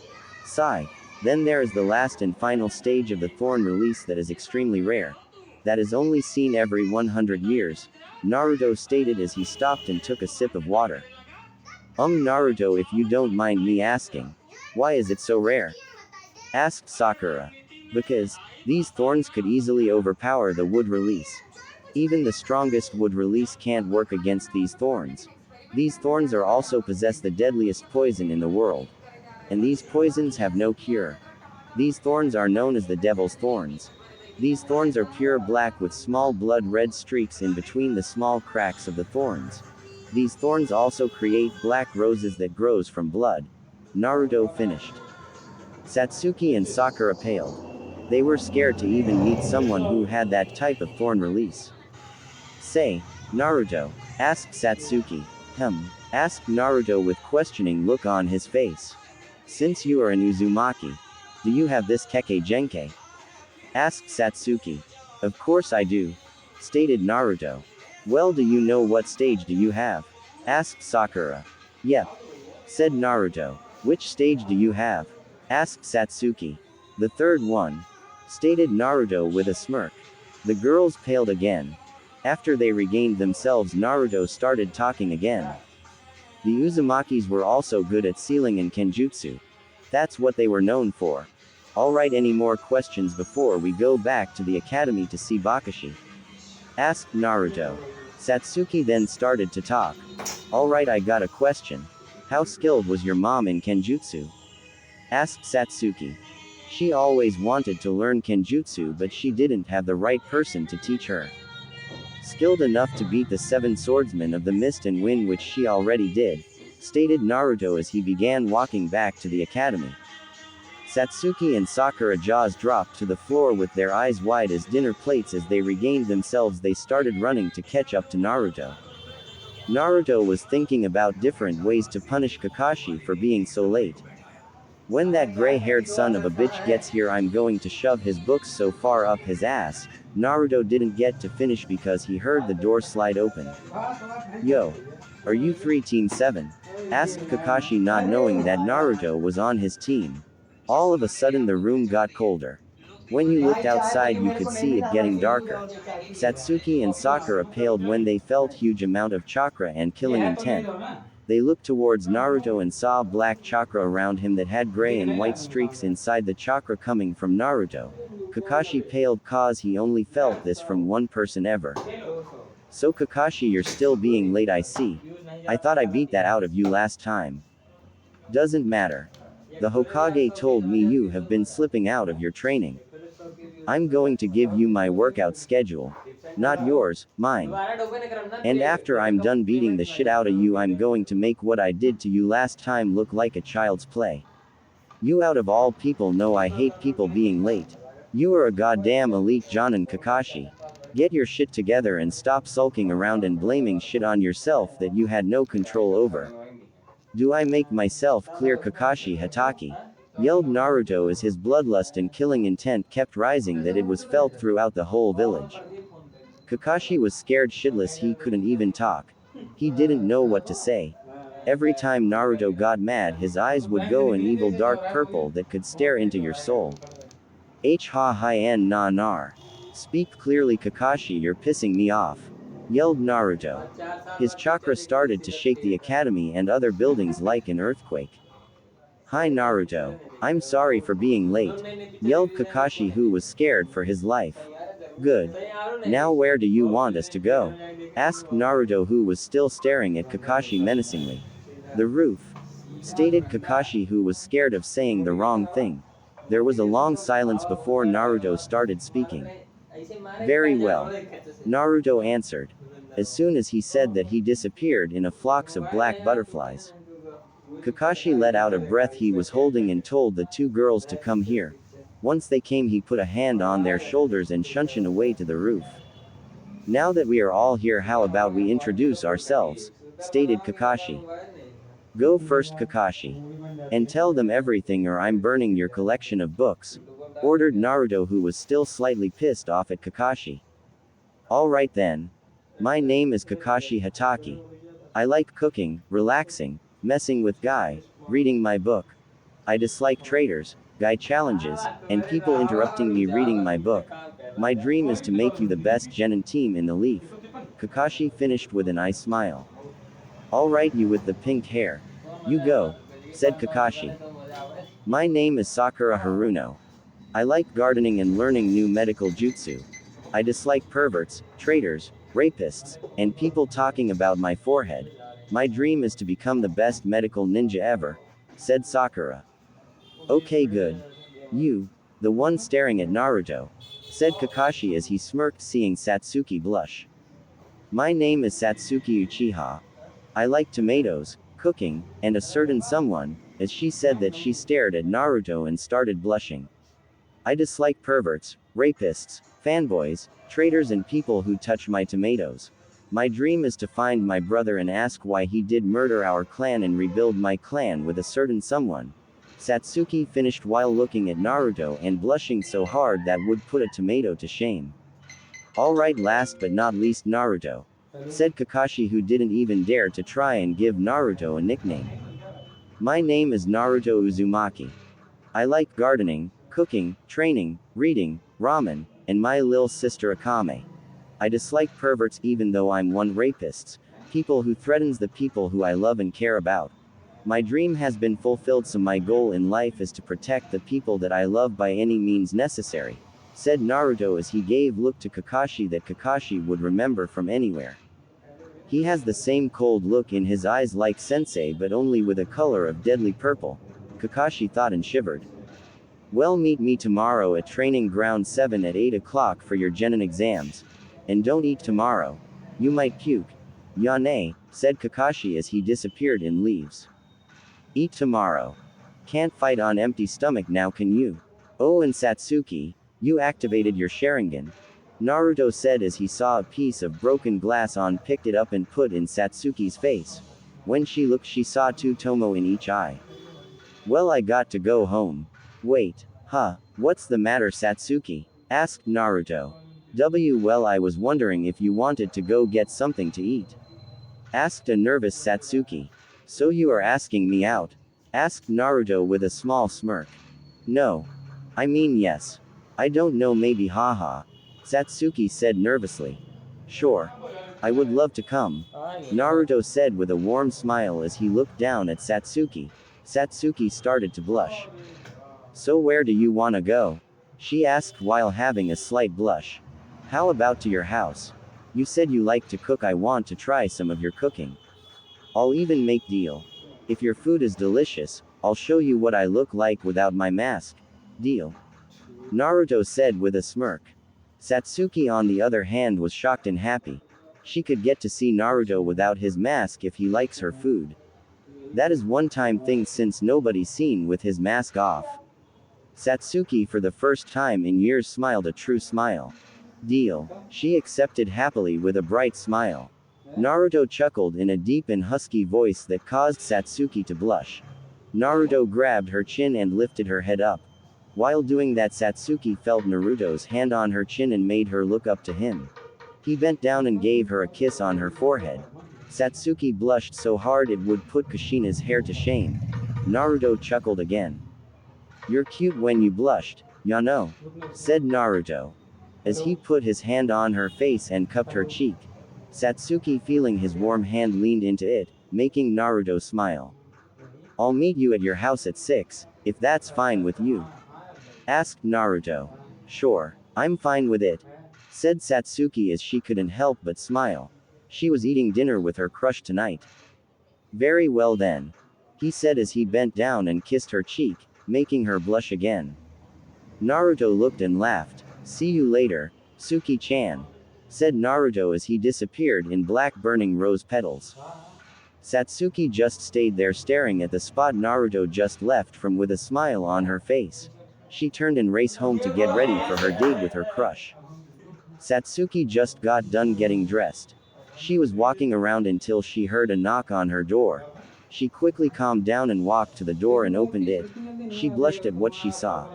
Sigh. Then there is the last and final stage of the Thorn Release that is extremely rare. That is only seen every 100 years. Naruto stated as he stopped and took a sip of water. Naruto, if you don't mind me asking, why is it so rare? Asked Sakura. Because these thorns could easily overpower the Wood Release. Even the strongest Wood Release can't work against these thorns. These thorns are also possess the deadliest poison in the world. And these poisons have no cure. These thorns are known as the Devil's Thorns. These thorns are pure black with small blood-red streaks in between the small cracks of the thorns. These thorns also create black roses that grows from blood. Naruto finished. Satsuki and Sakura paled. They were scared to even meet someone who had that type of Thorn Release. Say, Naruto, asked Satsuki. Asked Naruto with questioning look on his face. Since you are an Uzumaki, do you have this Kekkei Genkai? Asked Satsuki. Of course I do, stated Naruto. Well, do you know what stage do you have? Asked Sakura. Yep, said Naruto. Which stage do you have? Asked Satsuki. The third one, stated Naruto with a smirk. The girls paled again. After they regained themselves, Naruto started talking again. The Uzumakis were also good at sealing and kenjutsu. That's what they were known for. Alright, any more questions before we go back to the academy to see Bakashi? Asked Naruto. Satsuki then started to talk. Alright, I got a question. How skilled was your mom in kenjutsu? asked Satsuki. She always wanted to learn Kenjutsu, but she didn't have the right person to teach her. Skilled enough to beat the 7 swordsmen of the mist and wind, which she already did, stated Naruto as he began walking back to the academy. Satsuki and Sakura jaws dropped to the floor with their eyes wide as dinner plates. As they regained themselves, they started running to catch up to Naruto. Naruto was thinking about different ways to punish Kakashi for being so late. When that gray-haired son of a bitch gets here, I'm going to shove his books so far up his ass. Naruto didn't get to finish because he heard the door slide open. Yo. Are you 3 Team 7? Asked Kakashi, not knowing that Naruto was on his team. All of a sudden the room got colder. When you looked outside you could see it getting darker. Satsuki and Sakura paled when they felt huge amount of chakra and killing intent. They looked towards Naruto and saw black chakra around him that had gray and white streaks inside the chakra coming from Naruto. Kakashi paled cause he only felt this from one person ever. So Kakashi, you're still being late, I see. I thought I beat that out of you last time. Doesn't matter. The Hokage told me you have been slipping out of your training. I'm going to give you my workout schedule. Not yours, mine. And after I'm done beating the shit out of you, I'm going to make what I did to you last time look like a child's play. You out of all people know I hate people being late. You are a goddamn elite Jonin. Kakashi. Get your shit together and stop sulking around and blaming shit on yourself that you had no control over. Do I make myself clear? Kakashi Hatake. Yelled Naruto as his bloodlust and killing intent kept rising that it was felt throughout the whole village. Kakashi was scared shitless, he couldn't even talk. He didn't know what to say. Every time Naruto got mad, his eyes would go an evil dark purple that could stare into your soul. Ha hi en na nar. Speak clearly, Kakashi, you're pissing me off. Yelled Naruto. His chakra started to shake the academy and other buildings like an earthquake. Hi Naruto. I'm sorry for being late. Yelled Kakashi, who was scared for his life. Good. Now where do you want us to go? Asked Naruto, who was still staring at Kakashi menacingly. The roof. Stated Kakashi, who was scared of saying the wrong thing. There was a long silence before Naruto started speaking. Very well. Naruto answered. As soon as he said that, he disappeared in a flocks of black butterflies. Kakashi let out a breath he was holding and told the 2 girls to come here. Once they came, he put a hand on their shoulders and shunshin away to the roof. Now that we are all here, how about we introduce ourselves? Stated Kakashi. Go first, Kakashi. And tell them everything or I'm burning your collection of books. Ordered Naruto, who was still slightly pissed off at Kakashi. Alright then. My name is Kakashi Hatake. I like cooking, relaxing, messing with guy, reading my book. I dislike traitors, guy challenges, and people interrupting me reading my book. My dream is to make you the best genin team in the leaf. Kakashi finished with an eye smile. Alright, you with the pink hair. You go. Said Kakashi. My name is Sakura Haruno. I like gardening and learning new medical jutsu. I dislike perverts, traitors, rapists, and people talking about my forehead. My dream is to become the best medical ninja ever. Said Sakura. Okay, good. You, the one staring at Naruto. Said Kakashi as he smirked, seeing Satsuki blush. My name is Satsuki Uchiha. I like tomatoes, cooking, and a certain someone. As she said that, she stared at Naruto and started blushing. I dislike perverts, rapists, fanboys, traitors, and people who touch my tomatoes. My dream is to find my brother and ask why he did murder our clan and rebuild my clan with a certain someone. Satsuki finished while looking at Naruto and blushing so hard that would put a tomato to shame. Alright, last but not least, Naruto. Said Kakashi, who didn't even dare to try and give Naruto a nickname. My name is Naruto Uzumaki. I like gardening, cooking, training, reading, ramen, and my lil sister Akame. I dislike perverts, even though I'm one rapists, people who threatens the people who I love and care about. My dream has been fulfilled, so my goal in life is to protect the people that I love by any means necessary. Said Naruto as he gave look to Kakashi that Kakashi would remember from anywhere. He has the same cold look in his eyes like sensei, but only with a color of deadly purple. Kakashi thought and shivered. Well, meet me tomorrow at training ground 7 at 8 o'clock for your genin exams. And don't eat tomorrow. You might puke. Yane, said Kakashi as he disappeared in leaves. Eat tomorrow. Can't fight on empty stomach now, can you? Oh, and Satsuki, you activated your Sharingan. Naruto said as he saw a piece of broken glass picked it up and put in Satsuki's face. When she looked, she saw two Tomo in each eye. Well, I got to go home. Wait, what's the matter, Satsuki? Asked Naruto. Well, I was wondering if you wanted to go get something to eat. Asked a nervous Satsuki. So you are asking me out? Asked Naruto with a small smirk. No. I mean yes. I don't know, maybe, haha. Satsuki said nervously. Sure. I would love to come. Naruto said with a warm smile as he looked down at Satsuki. Satsuki started to blush. So where do you wanna go? She asked while having a slight blush. How about to your house? You said you like to cook, I want to try some of your cooking. I'll even make deal. If your food is delicious, I'll show you what I look like without my mask. Deal. Naruto said with a smirk. Satsuki on the other hand was shocked and happy. She could get to see Naruto without his mask if he likes her food. That is one-time thing since nobody's seen with his mask off. Satsuki for the first time in years smiled a true smile. Deal. She accepted happily with a bright smile. Naruto chuckled in a deep and husky voice that caused Satsuki to blush. Naruto grabbed her chin and lifted her head up. While doing that, Satsuki felt Naruto's hand on her chin and made her look up to him. He bent down and gave her a kiss on her forehead. Satsuki blushed so hard it would put Kushina's hair to shame. Naruto chuckled again. You're cute when you blushed, Yano, said Naruto. As he put his hand on her face and cupped her cheek. Satsuki, feeling his warm hand, leaned into it, making Naruto smile. I'll meet you at your house at 6, if that's fine with you. Asked Naruto. Sure, I'm fine with it, said Satsuki as she couldn't help but smile. She was eating dinner with her crush tonight. Very well then, he said as he bent down and kissed her cheek, making her blush again. Naruto looked and laughed. See you later, Suki-chan, said Naruto as he disappeared in black burning rose petals. Satsuki just stayed there staring at the spot Naruto just left from with a smile on her face. She turned and raced home to get ready for her date with her crush. Satsuki just got done getting dressed. She was walking around until she heard a knock on her door. She quickly calmed down and walked to the door and opened it. She blushed at what she saw.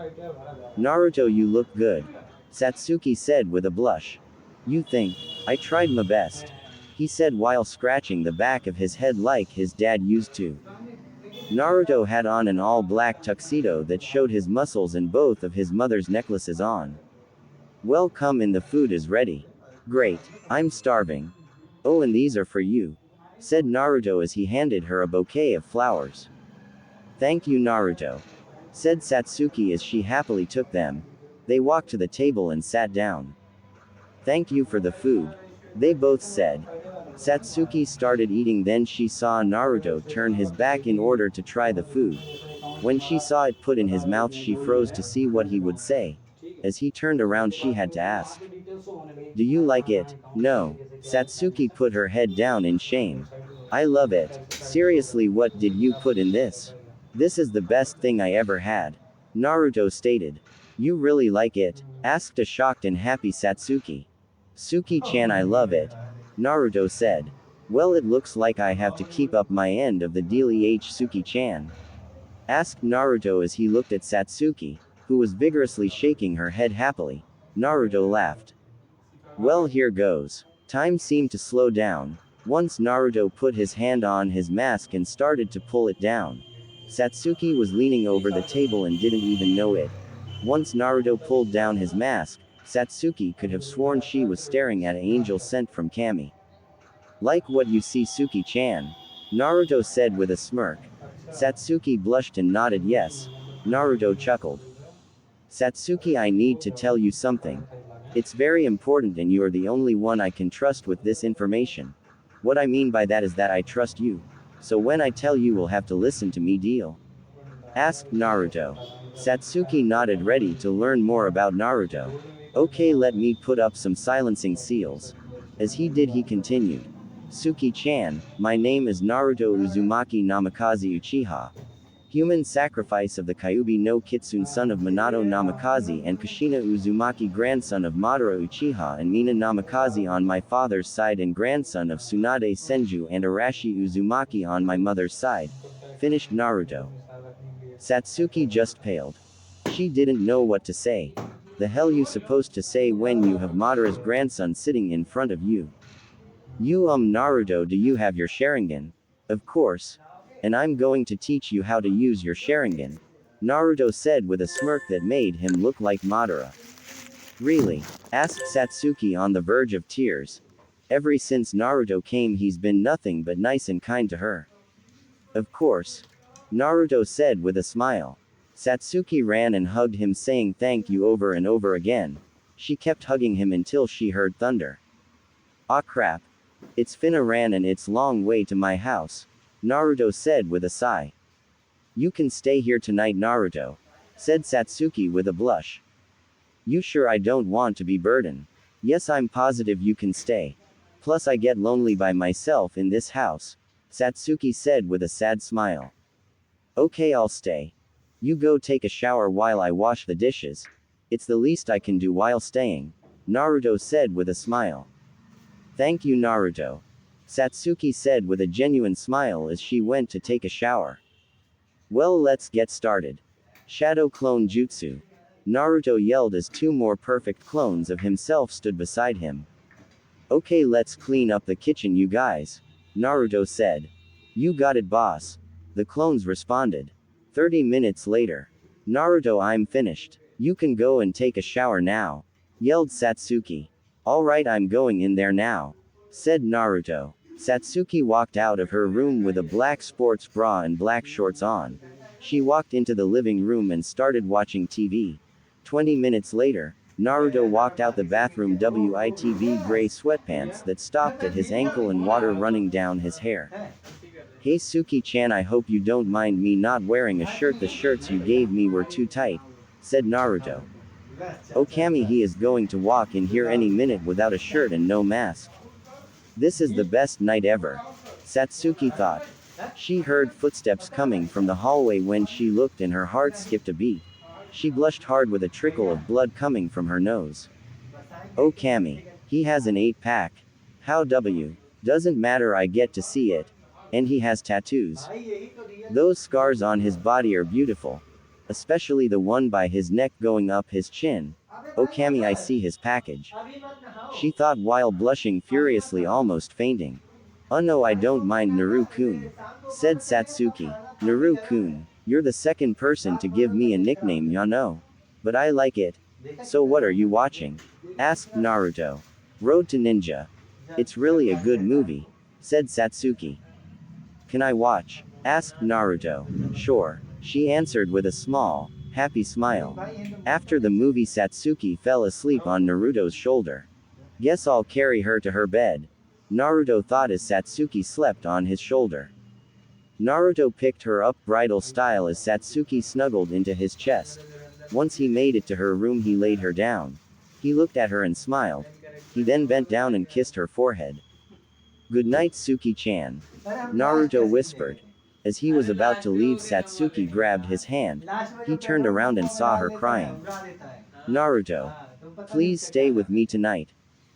Naruto, you look good, Satsuki said with a blush. You think? I tried my best, he said while scratching the back of his head like his dad used to. Naruto had on an all-black tuxedo that showed his muscles and both of his mother's necklaces on. Well, come in, the food is ready. Great, I'm starving. Oh, and these are for you, said Naruto as he handed her a bouquet of flowers. Thank you, Naruto, said Satsuki as she happily took them. They walked to the table and sat down. Thank you for the food, they both said. Satsuki started eating, then she saw Naruto turn his back in order to try the food. When she saw it put in his mouth, she froze to see what he would say. As he turned around, she had to ask, do you like it? No. Satsuki put her head down in shame. I love it. Seriously, what did you put in this? This is the best thing I ever had, Naruto stated. You really like it? Asked a shocked and happy Satsuki. Suki-chan, I love it, Naruto said. Well, it looks like I have to keep up my end of the deal, Suki-chan, asked Naruto as he looked at Satsuki, who was vigorously shaking her head happily. Naruto laughed. Well, here goes. Time seemed to slow down. Once Naruto put his hand on his mask and started to pull it down. Satsuki was leaning over the table and didn't even know it. Once Naruto pulled down his mask, Satsuki could have sworn she was staring at an angel sent from Kami. Like what you see, Suki-chan? Naruto said with a smirk. Satsuki blushed and nodded yes. Naruto chuckled. Satsuki, I need to tell you something. It's very important and you're the only one I can trust with this information. What I mean by that is that I trust you. So when I tell you, will have to listen to me, deal? asked Naruto. Satsuki nodded, ready to learn more about Naruto. Okay, let me put up some silencing seals. As he did, he continued. Suki-chan, my name is Naruto Uzumaki Namikaze Uchiha. Human sacrifice of the Kyuubi no Kitsune, son of Minato Namikaze and Kushina Uzumaki, grandson of Madara Uchiha and Mina Namikaze on my father's side and grandson of Tsunade Senju and Arashi Uzumaki on my mother's side. Finished Naruto. Satsuki just paled. She didn't know what to say. The hell you supposed to say when you have Madara's grandson sitting in front of you? Naruto, do you have your Sharingan? Of course. And I'm going to teach you how to use your Sharingan. Naruto said with a smirk that made him look like Madara. Really? Asked Satsuki on the verge of tears. Ever since Naruto came, he's been nothing but nice and kind to her. Of course. Naruto said with a smile. Satsuki ran and hugged him, saying thank you over and over again. She kept hugging him until she heard thunder. Ah crap. It's finna ran and it's long way to my house. Naruto said with a sigh. You can stay here tonight, Naruto, said Satsuki with a blush. You sure I don't want to be burdened? Yes, I'm positive you can stay. Plus I get lonely by myself in this house, Satsuki said with a sad smile. Okay, I'll stay. You go take a shower while I wash the dishes. It's the least I can do while staying, Naruto said with a smile. Thank you, Naruto, Satsuki said with a genuine smile as she went to take a shower. Well, let's get started. Shadow Clone Jutsu. Naruto yelled as two more perfect clones of himself stood beside him. Okay, let's clean up the kitchen, you guys, Naruto said. You got it, boss, the clones responded. 30 minutes later. Naruto, I'm finished. You can go and take a shower now, yelled Satsuki. Alright, I'm going in there now, said Naruto. Satsuki walked out of her room with a black sports bra and black shorts on. She walked into the living room and started watching TV. 20 minutes later, Naruto walked out the bathroom with gray sweatpants that stopped at his ankle and water running down his hair. Hey Suki-chan, I hope you don't mind me not wearing a shirt. The shirts you gave me were too tight, said Naruto. Oh Kami, he is going to walk in here any minute without a shirt and no mask. This is the best night ever, Satsuki thought. She heard footsteps coming from the hallway. When she looked and her heart skipped a beat. She blushed hard with a trickle of blood coming from her nose. Oh Kami, he has an 8-pack. How W? Doesn't matter, I get to see it. And he has tattoos. Those scars on his body are beautiful. Especially the one by his neck going up his chin. Oh Kami, I see his package, she thought while blushing furiously, almost fainting. Oh no, I don't mind, Naru-kun, said Satsuki. Naru-kun, you're the second person to give me a nickname, ya know. But I like it. So what are you watching? Asked Naruto. Road to Ninja. It's really a good movie, said Satsuki. Can I watch? Asked Naruto. Sure, she answered with a small, happy smile. After the movie, Satsuki fell asleep on Naruto's shoulder. Guess I'll carry her to her bed, Naruto thought as Satsuki slept on his shoulder. Naruto picked her up bridal style as Satsuki snuggled into his chest. Once he made it to her room, he laid her down. He looked at her and smiled. He then bent down and kissed her forehead. Good night, Suki-chan, Naruto whispered. As he was about to leave, Satsuki grabbed his hand. He turned around and saw her crying. Naruto, please stay with me tonight.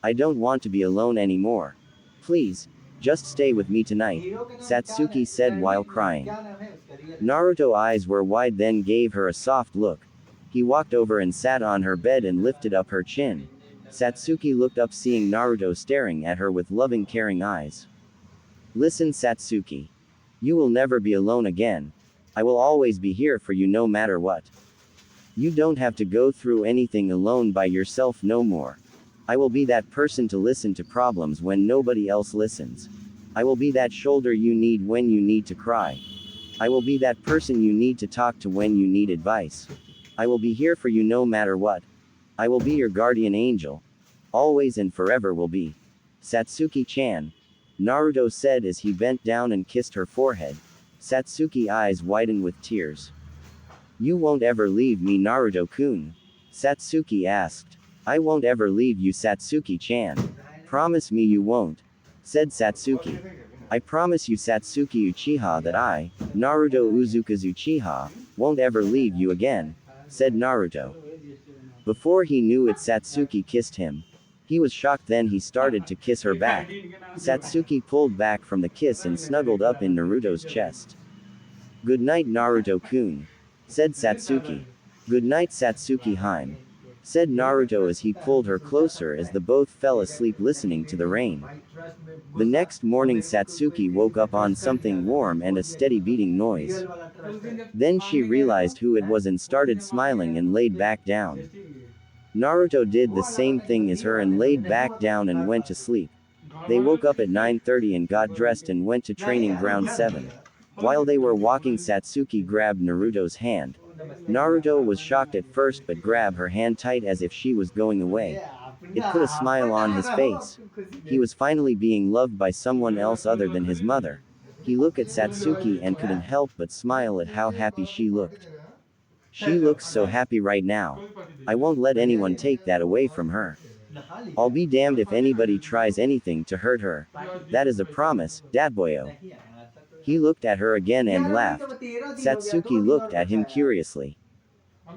I don't want to be alone anymore. Please, just stay with me tonight, Satsuki said while crying. Naruto's eyes were wide, then gave her a soft look. He walked over and sat on her bed and lifted up her chin. Satsuki looked up, seeing Naruto staring at her with loving, caring eyes. Listen, Satsuki. You will never be alone again. I will always be here for you no matter what. You don't have to go through anything alone by yourself no more. I will be that person to listen to problems when nobody else listens. I will be that shoulder you need when you need to cry. I will be that person you need to talk to when you need advice. I will be here for you no matter what. I will be your guardian angel. Always and forever will be. Satsuki-chan, Naruto said as he bent down and kissed her forehead. Satsuki's eyes widened with tears. You won't ever leave me, Naruto-kun? Satsuki asked. I won't ever leave you, Satsuki-chan. Promise me you won't, said Satsuki. I promise you, Satsuki Uchiha, that I, Naruto Uzuka's Uchiha, won't ever leave you again, said Naruto. Before he knew it, Satsuki kissed him. He was shocked, then he started to kiss her back. Satsuki pulled back from the kiss and snuggled up in Naruto's chest. Good night, Naruto-kun, said Satsuki. Good night, Satsuki-hime, said Naruto as he pulled her closer as the both fell asleep listening to the rain. The next morning, Satsuki woke up on something warm and a steady beating noise. Then she realized who it was and started smiling and laid back down. Naruto did the same thing as her and laid back down and went to sleep. They woke up at 9:30 and got dressed and went to training ground 7. While they were walking, Satsuki grabbed Naruto's hand. Naruto was shocked at first but grabbed her hand tight as if she was going away. It put a smile on his face. He was finally being loved by someone else other than his mother. He looked at Satsuki and couldn't help but smile at how happy she looked. She looks so happy right now. I won't let anyone take that away from her. I'll be damned if anybody tries anything to hurt her. That is a promise, Dadboyo. He looked at her again and laughed. Satsuki looked at him curiously.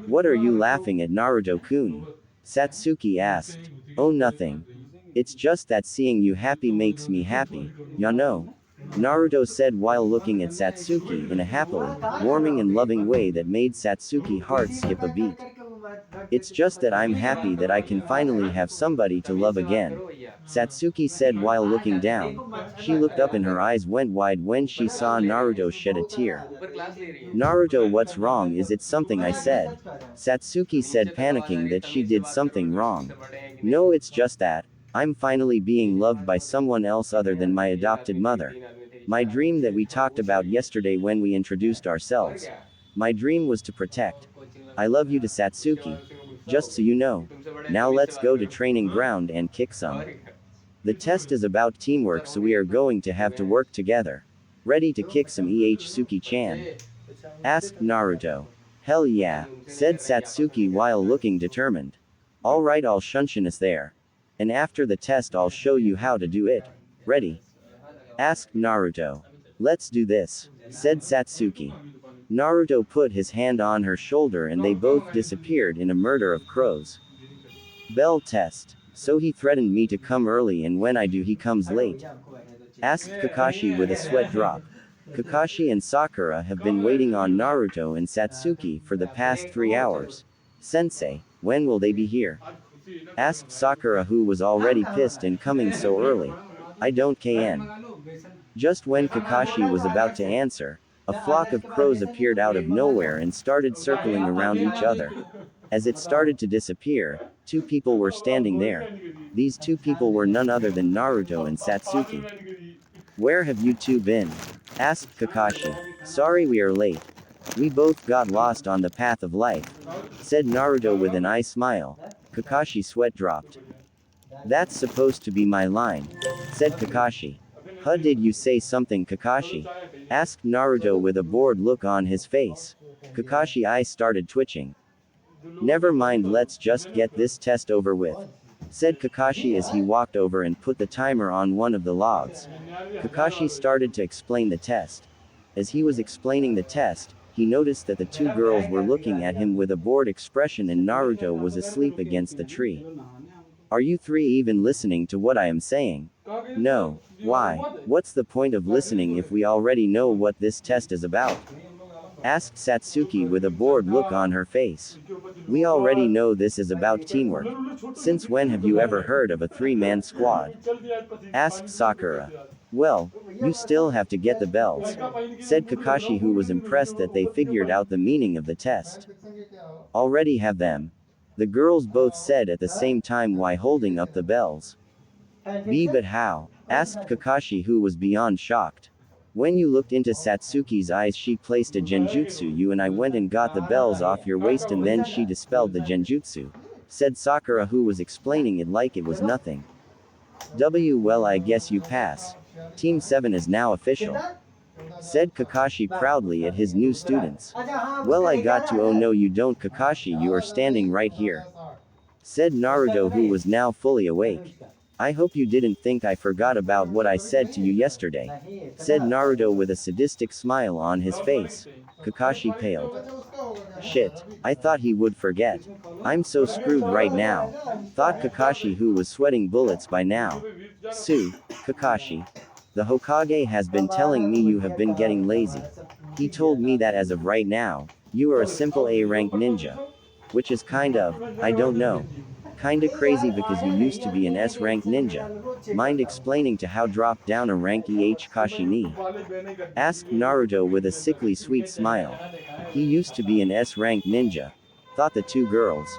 What are you laughing at, Naruto-kun? Satsuki asked. Oh, nothing. It's just that seeing you happy makes me happy, ya know. Naruto said while looking at Satsuki in a happily, warming and loving way that made Satsuki's heart skip a beat. It's just that I'm happy that I can finally have somebody to love again, Satsuki said while looking down. She looked up and her eyes went wide when she saw Naruto shed a tear. Naruto, what's wrong? Is it something I said? Satsuki said, panicking that she did something wrong. No, it's just that I'm finally being loved by someone else other than my adopted mother. My dream that we talked about yesterday when we introduced ourselves. My dream was to protect. I love you, to Satsuki. Just so you know. Now let's go to training ground and kick some. The test is about teamwork, so we are going to have to work together. Ready to kick some, Suki-chan? Asked Naruto. Hell yeah, said Satsuki while looking determined. Alright, I'll shunshin us there. And after the test I'll show you how to do it. Ready? Asked Naruto. Let's do this, said Satsuki. Naruto put his hand on her shoulder and they both disappeared in a murder of crows. Bell test. So he threatened me to come early, and when I do he comes late? Asked Kakashi with a sweat drop. Kakashi and Sakura have been waiting on Naruto and Satsuki for the past 3 hours. Sensei, when will they be here? Asked Sakura, who was already pissed and coming so early. I don't kn. Just when Kakashi was about to answer, a flock of crows appeared out of nowhere and started circling around each other. As it started to disappear, 2 people were standing there. These 2 people were none other than Naruto and Satsuki. Where have you 2 been? Asked Kakashi. Sorry we are late. We both got lost on the path of life, said Naruto with an eye smile. Kakashi's sweat dropped. That's supposed to be my line, said Kakashi. Huh, did you say something, Kakashi? Asked Naruto with a bored look on his face. Kakashi's eyes started twitching. Never mind, let's just get this test over with, said Kakashi as he walked over and put the timer on one of the logs. Kakashi started to explain the test. As he was explaining the test, he noticed that the 2 girls were looking at him with a bored expression and Naruto was asleep against the tree. Are you 3 even listening to what I am saying? No. Why? What's the point of listening if we already know what this test is about? Asked Satsuki with a bored look on her face. We already know this is about teamwork. Since when have you ever heard of a 3-man squad? Asked Sakura. Well, you still have to get the bells, said Kakashi, who was impressed that they figured out the meaning of the test. Already have them, the girls both said at the same time while holding up the bells. But how? Asked Kakashi, who was beyond shocked. When you looked into Satsuki's eyes, she placed a genjutsu you and I went and got the bells off your waist and then she dispelled the genjutsu, said Sakura, who was explaining it like it was nothing. Well, I guess you pass. Team 7 is now official. said Kakashi proudly at his new students. Well, I got to. Oh no, you don't, Kakashi, you are standing right here, said Naruto, who was now fully awake. I hope you didn't think I forgot about what I said to you yesterday, said Naruto with a sadistic smile on his face. Kakashi paled. Shit, I thought he would forget. I'm so screwed right now, thought Kakashi, who was sweating bullets by now. Kakashi. The Hokage has been telling me you have been getting lazy. He told me that as of right now, you are a simple A rank ninja. Which is kind of, I don't know. Kinda crazy because you used to be an S rank ninja. Mind explaining to how drop down a rank Kashi ni? Asked Naruto with a sickly sweet smile. He used to be an S rank ninja, thought the two girls.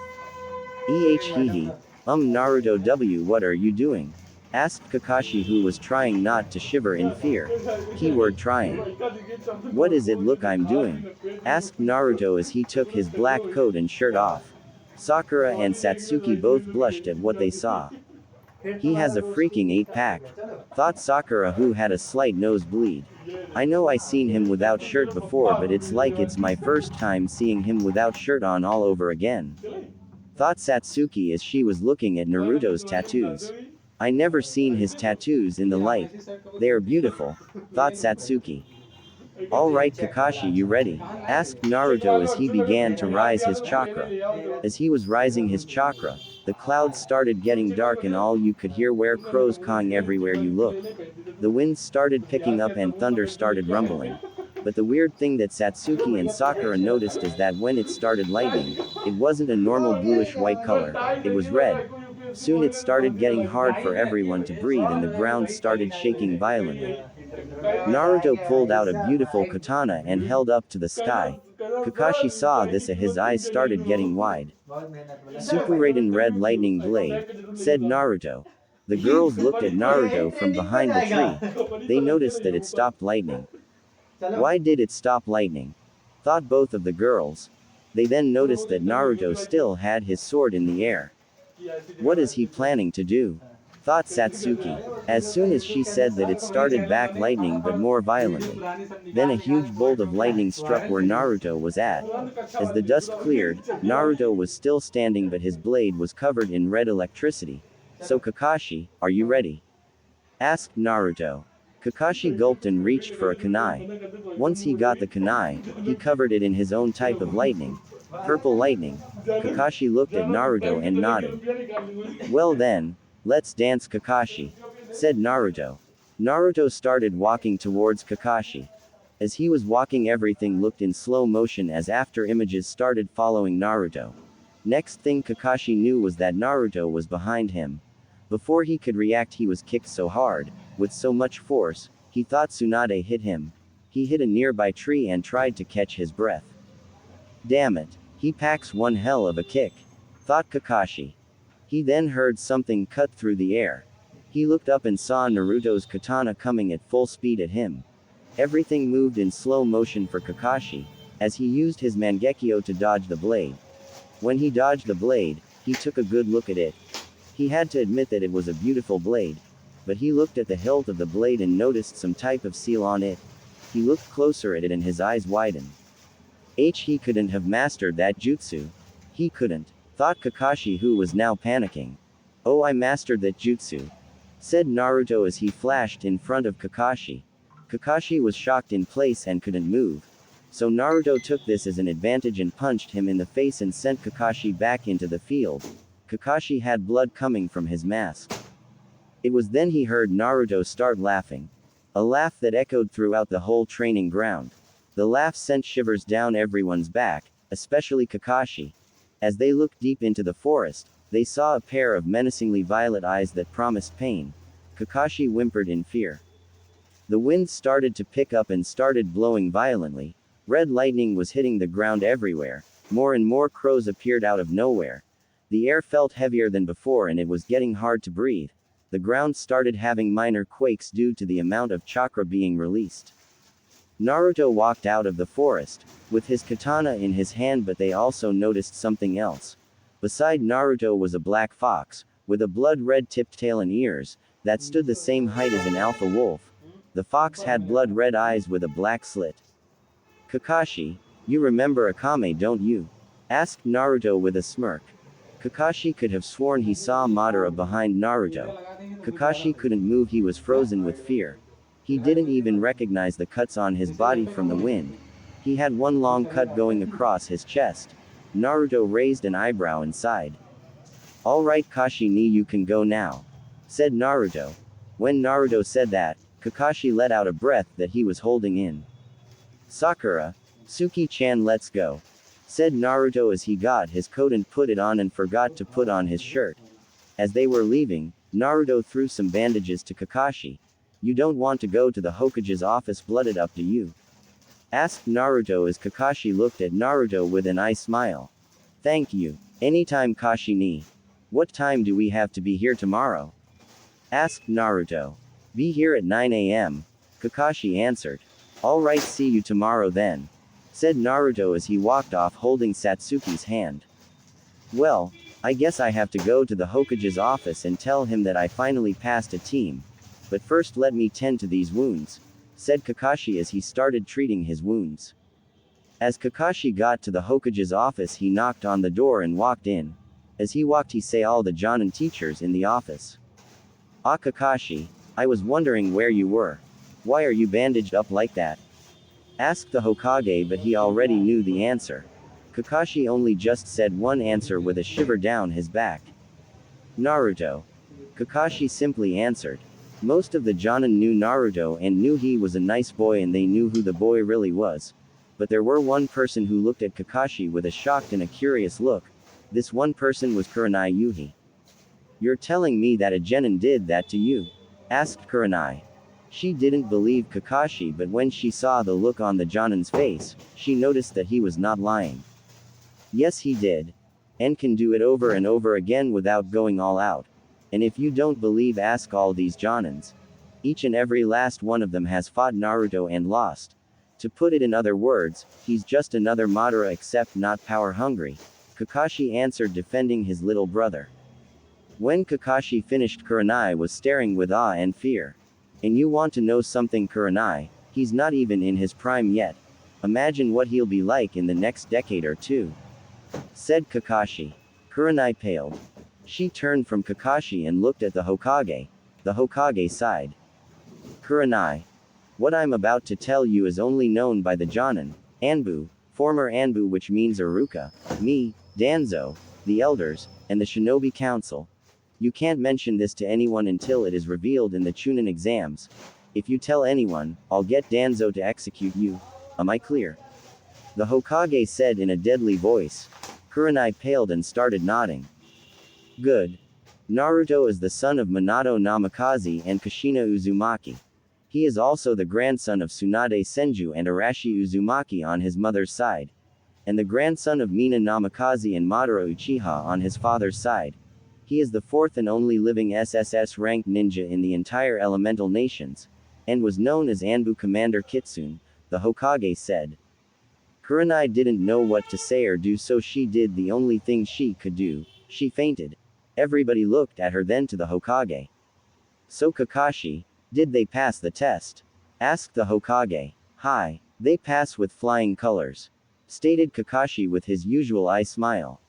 Hehe. Naruto W, what are you doing? Asked Kakashi, who was trying not to shiver in fear. Keyword trying. What is it look I'm doing? Asked Naruto as he took his black coat and shirt off. Sakura and Satsuki both blushed at what they saw. He has a freaking 8-pack, thought Sakura, who had a slight nosebleed. I know I seen him without shirt before, but it's like it's my first time seeing him without shirt on all over again, thought Satsuki as she was looking at Naruto's tattoos. I never seen his tattoos in the light. They are beautiful, thought Satsuki. Alright Kakashi, you ready? Asked Naruto as he began to rise his chakra. As he was rising his chakra, the clouds started getting dark and all you could hear were crows cawing everywhere you looked. The winds started picking up and thunder started rumbling. But the weird thing that Satsuki and Sakura noticed is that when it started lightning, it wasn't a normal bluish-white color, it was red. Soon it started getting hard for everyone to breathe and the ground started shaking violently. Naruto pulled out a beautiful katana and held up to the sky. Kakashi saw this and his eyes started getting wide. Superaiden red lightning blade, said Naruto. The girls looked at Naruto from behind the tree. They noticed that it stopped lightning. Why did it stop lightning? Thought both of the girls. They then noticed that Naruto still had his sword in the air. What is he planning to do? Thought Satsuki. As soon as she said that it started back lightning but more violently. Then a huge bolt of lightning struck where Naruto was at. As the dust cleared, Naruto was still standing but his blade was covered in red electricity. So Kakashi, are you ready? Asked Naruto. Kakashi gulped and reached for a kunai. Once he got the kunai, he covered it in his own type of lightning. Purple lightning. Kakashi looked at Naruto and nodded. Well then, let's dance Kakashi, said Naruto. Naruto started walking towards Kakashi. As he was walking, everything looked in slow motion as after images started following Naruto. Next thing Kakashi knew was that Naruto was behind him. Before he could react, he was kicked so hard, with so much force, he thought Tsunade hit him. He hit a nearby tree and tried to catch his breath. Damn it, he packs one hell of a kick, thought Kakashi. He then heard something cut through the air. He looked up and saw Naruto's katana coming at full speed at him. Everything moved in slow motion for Kakashi, as he used his Mangekyo to dodge the blade. When he dodged the blade, he took a good look at it. He had to admit that it was a beautiful blade. But he looked at the hilt of the blade and noticed some type of seal on it. He looked closer at it and his eyes widened. He couldn't have mastered that jutsu. He couldn't, thought Kakashi, who was now panicking. Oh, I mastered that jutsu, said Naruto as he flashed in front of Kakashi. Kakashi was shocked in place and couldn't move. So Naruto took this as an advantage and punched him in the face and sent Kakashi back into the field. Kakashi had blood coming from his mask. It was then he heard Naruto start laughing. A laugh that echoed throughout the whole training ground. The laugh sent shivers down everyone's back, especially Kakashi. As they looked deep into the forest, they saw a pair of menacingly violet eyes that promised pain. Kakashi whimpered in fear. The wind started to pick up and started blowing violently. Red lightning was hitting the ground everywhere. More and more crows appeared out of nowhere. The air felt heavier than before and it was getting hard to breathe. The ground started having minor quakes due to the amount of chakra being released. Naruto walked out of the forest, with his katana in his hand, but they also noticed something else. Beside Naruto was a black fox, with a blood-red tipped tail and ears, that stood the same height as an alpha wolf. The fox had blood-red eyes with a black slit. Kakashi, you remember Akame, don't you? Asked Naruto with a smirk. Kakashi could have sworn he saw Madara behind Naruto. Kakashi couldn't move, he was frozen with fear. He didn't even recognize the cuts on his body from the wind. He had one long cut going across his chest. Naruto raised an eyebrow and sighed. Alright Kashi-ni, you can go now, said Naruto. When Naruto said that, Kakashi let out a breath that he was holding in. Sakura, Suki-chan, let's go, said Naruto as he got his coat and put it on and forgot to put on his shirt. As they were leaving, Naruto threw some bandages to Kakashi. You don't want to go to the Hokage's office blooded up, do you? Asked Naruto as Kakashi looked at Naruto with an eye smile. Thank you. Anytime Kashi-ni. What time do we have to be here tomorrow? Asked Naruto. Be here at 9 a.m., Kakashi answered. Alright, see you tomorrow then, said Naruto as he walked off holding Satsuki's hand. Well, I guess I have to go to the Hokage's office and tell him that I finally passed a team. But first let me tend to these wounds, said Kakashi as he started treating his wounds. As Kakashi got to the Hokage's office, he knocked on the door and walked in. As he walked, he saw all the Jonin teachers in the office. Ah, Kakashi, I was wondering where you were. Why are you bandaged up like that? Asked the Hokage, but he already knew the answer. Kakashi only just said one answer with a shiver down his back. Naruto. Kakashi simply answered. Most of the Jonin knew Naruto and knew he was a nice boy, and they knew who the boy really was. But there were one person who looked at Kakashi with a shocked and a curious look. This one person was Kurenai Yuhi. You're telling me that a genin did that to you? Asked Kurenai. She didn't believe Kakashi, but when she saw the look on the Jonin's face, she noticed that he was not lying. Yes, he did. And can do it over and over again without going all out. And if you don't believe, ask all these Jonins. Each and every last one of them has fought Naruto and lost. To put it in other words, he's just another Madara except not power hungry, Kakashi answered, defending his little brother. When Kakashi finished, Kurenai was staring with awe and fear. And you want to know something, Kurenai? He's not even in his prime yet. Imagine what he'll be like in the next decade or two, said Kakashi. Kurenai paled. She turned from Kakashi and looked at the Hokage. The Hokage sighed. Kurenai. What I'm about to tell you is only known by the Jonin, Anbu, former Anbu, which means Iruka, me, Danzo, the elders, and the Shinobi Council. You can't mention this to anyone until it is revealed in the Chunin exams. If you tell anyone, I'll get Danzo to execute you. Am I clear? The Hokage said in a deadly voice. Kurenai paled and started nodding. Good. Naruto is the son of Minato Namikaze and Kushina Uzumaki. He is also the grandson of Tsunade Senju and Arashi Uzumaki on his mother's side, and the grandson of Mina Namikaze and Madara Uchiha on his father's side. He is the fourth and only living SSS-ranked ninja in the entire elemental nations, and was known as Anbu Commander Kitsune, the Hokage said. Kurenai didn't know what to say or do, so she did the only thing she could do. She fainted. Everybody looked at her, then to the Hokage. So Kakashi, did they pass the test? Asked the Hokage. Hi, they pass with flying colors, stated Kakashi with his usual eye smile.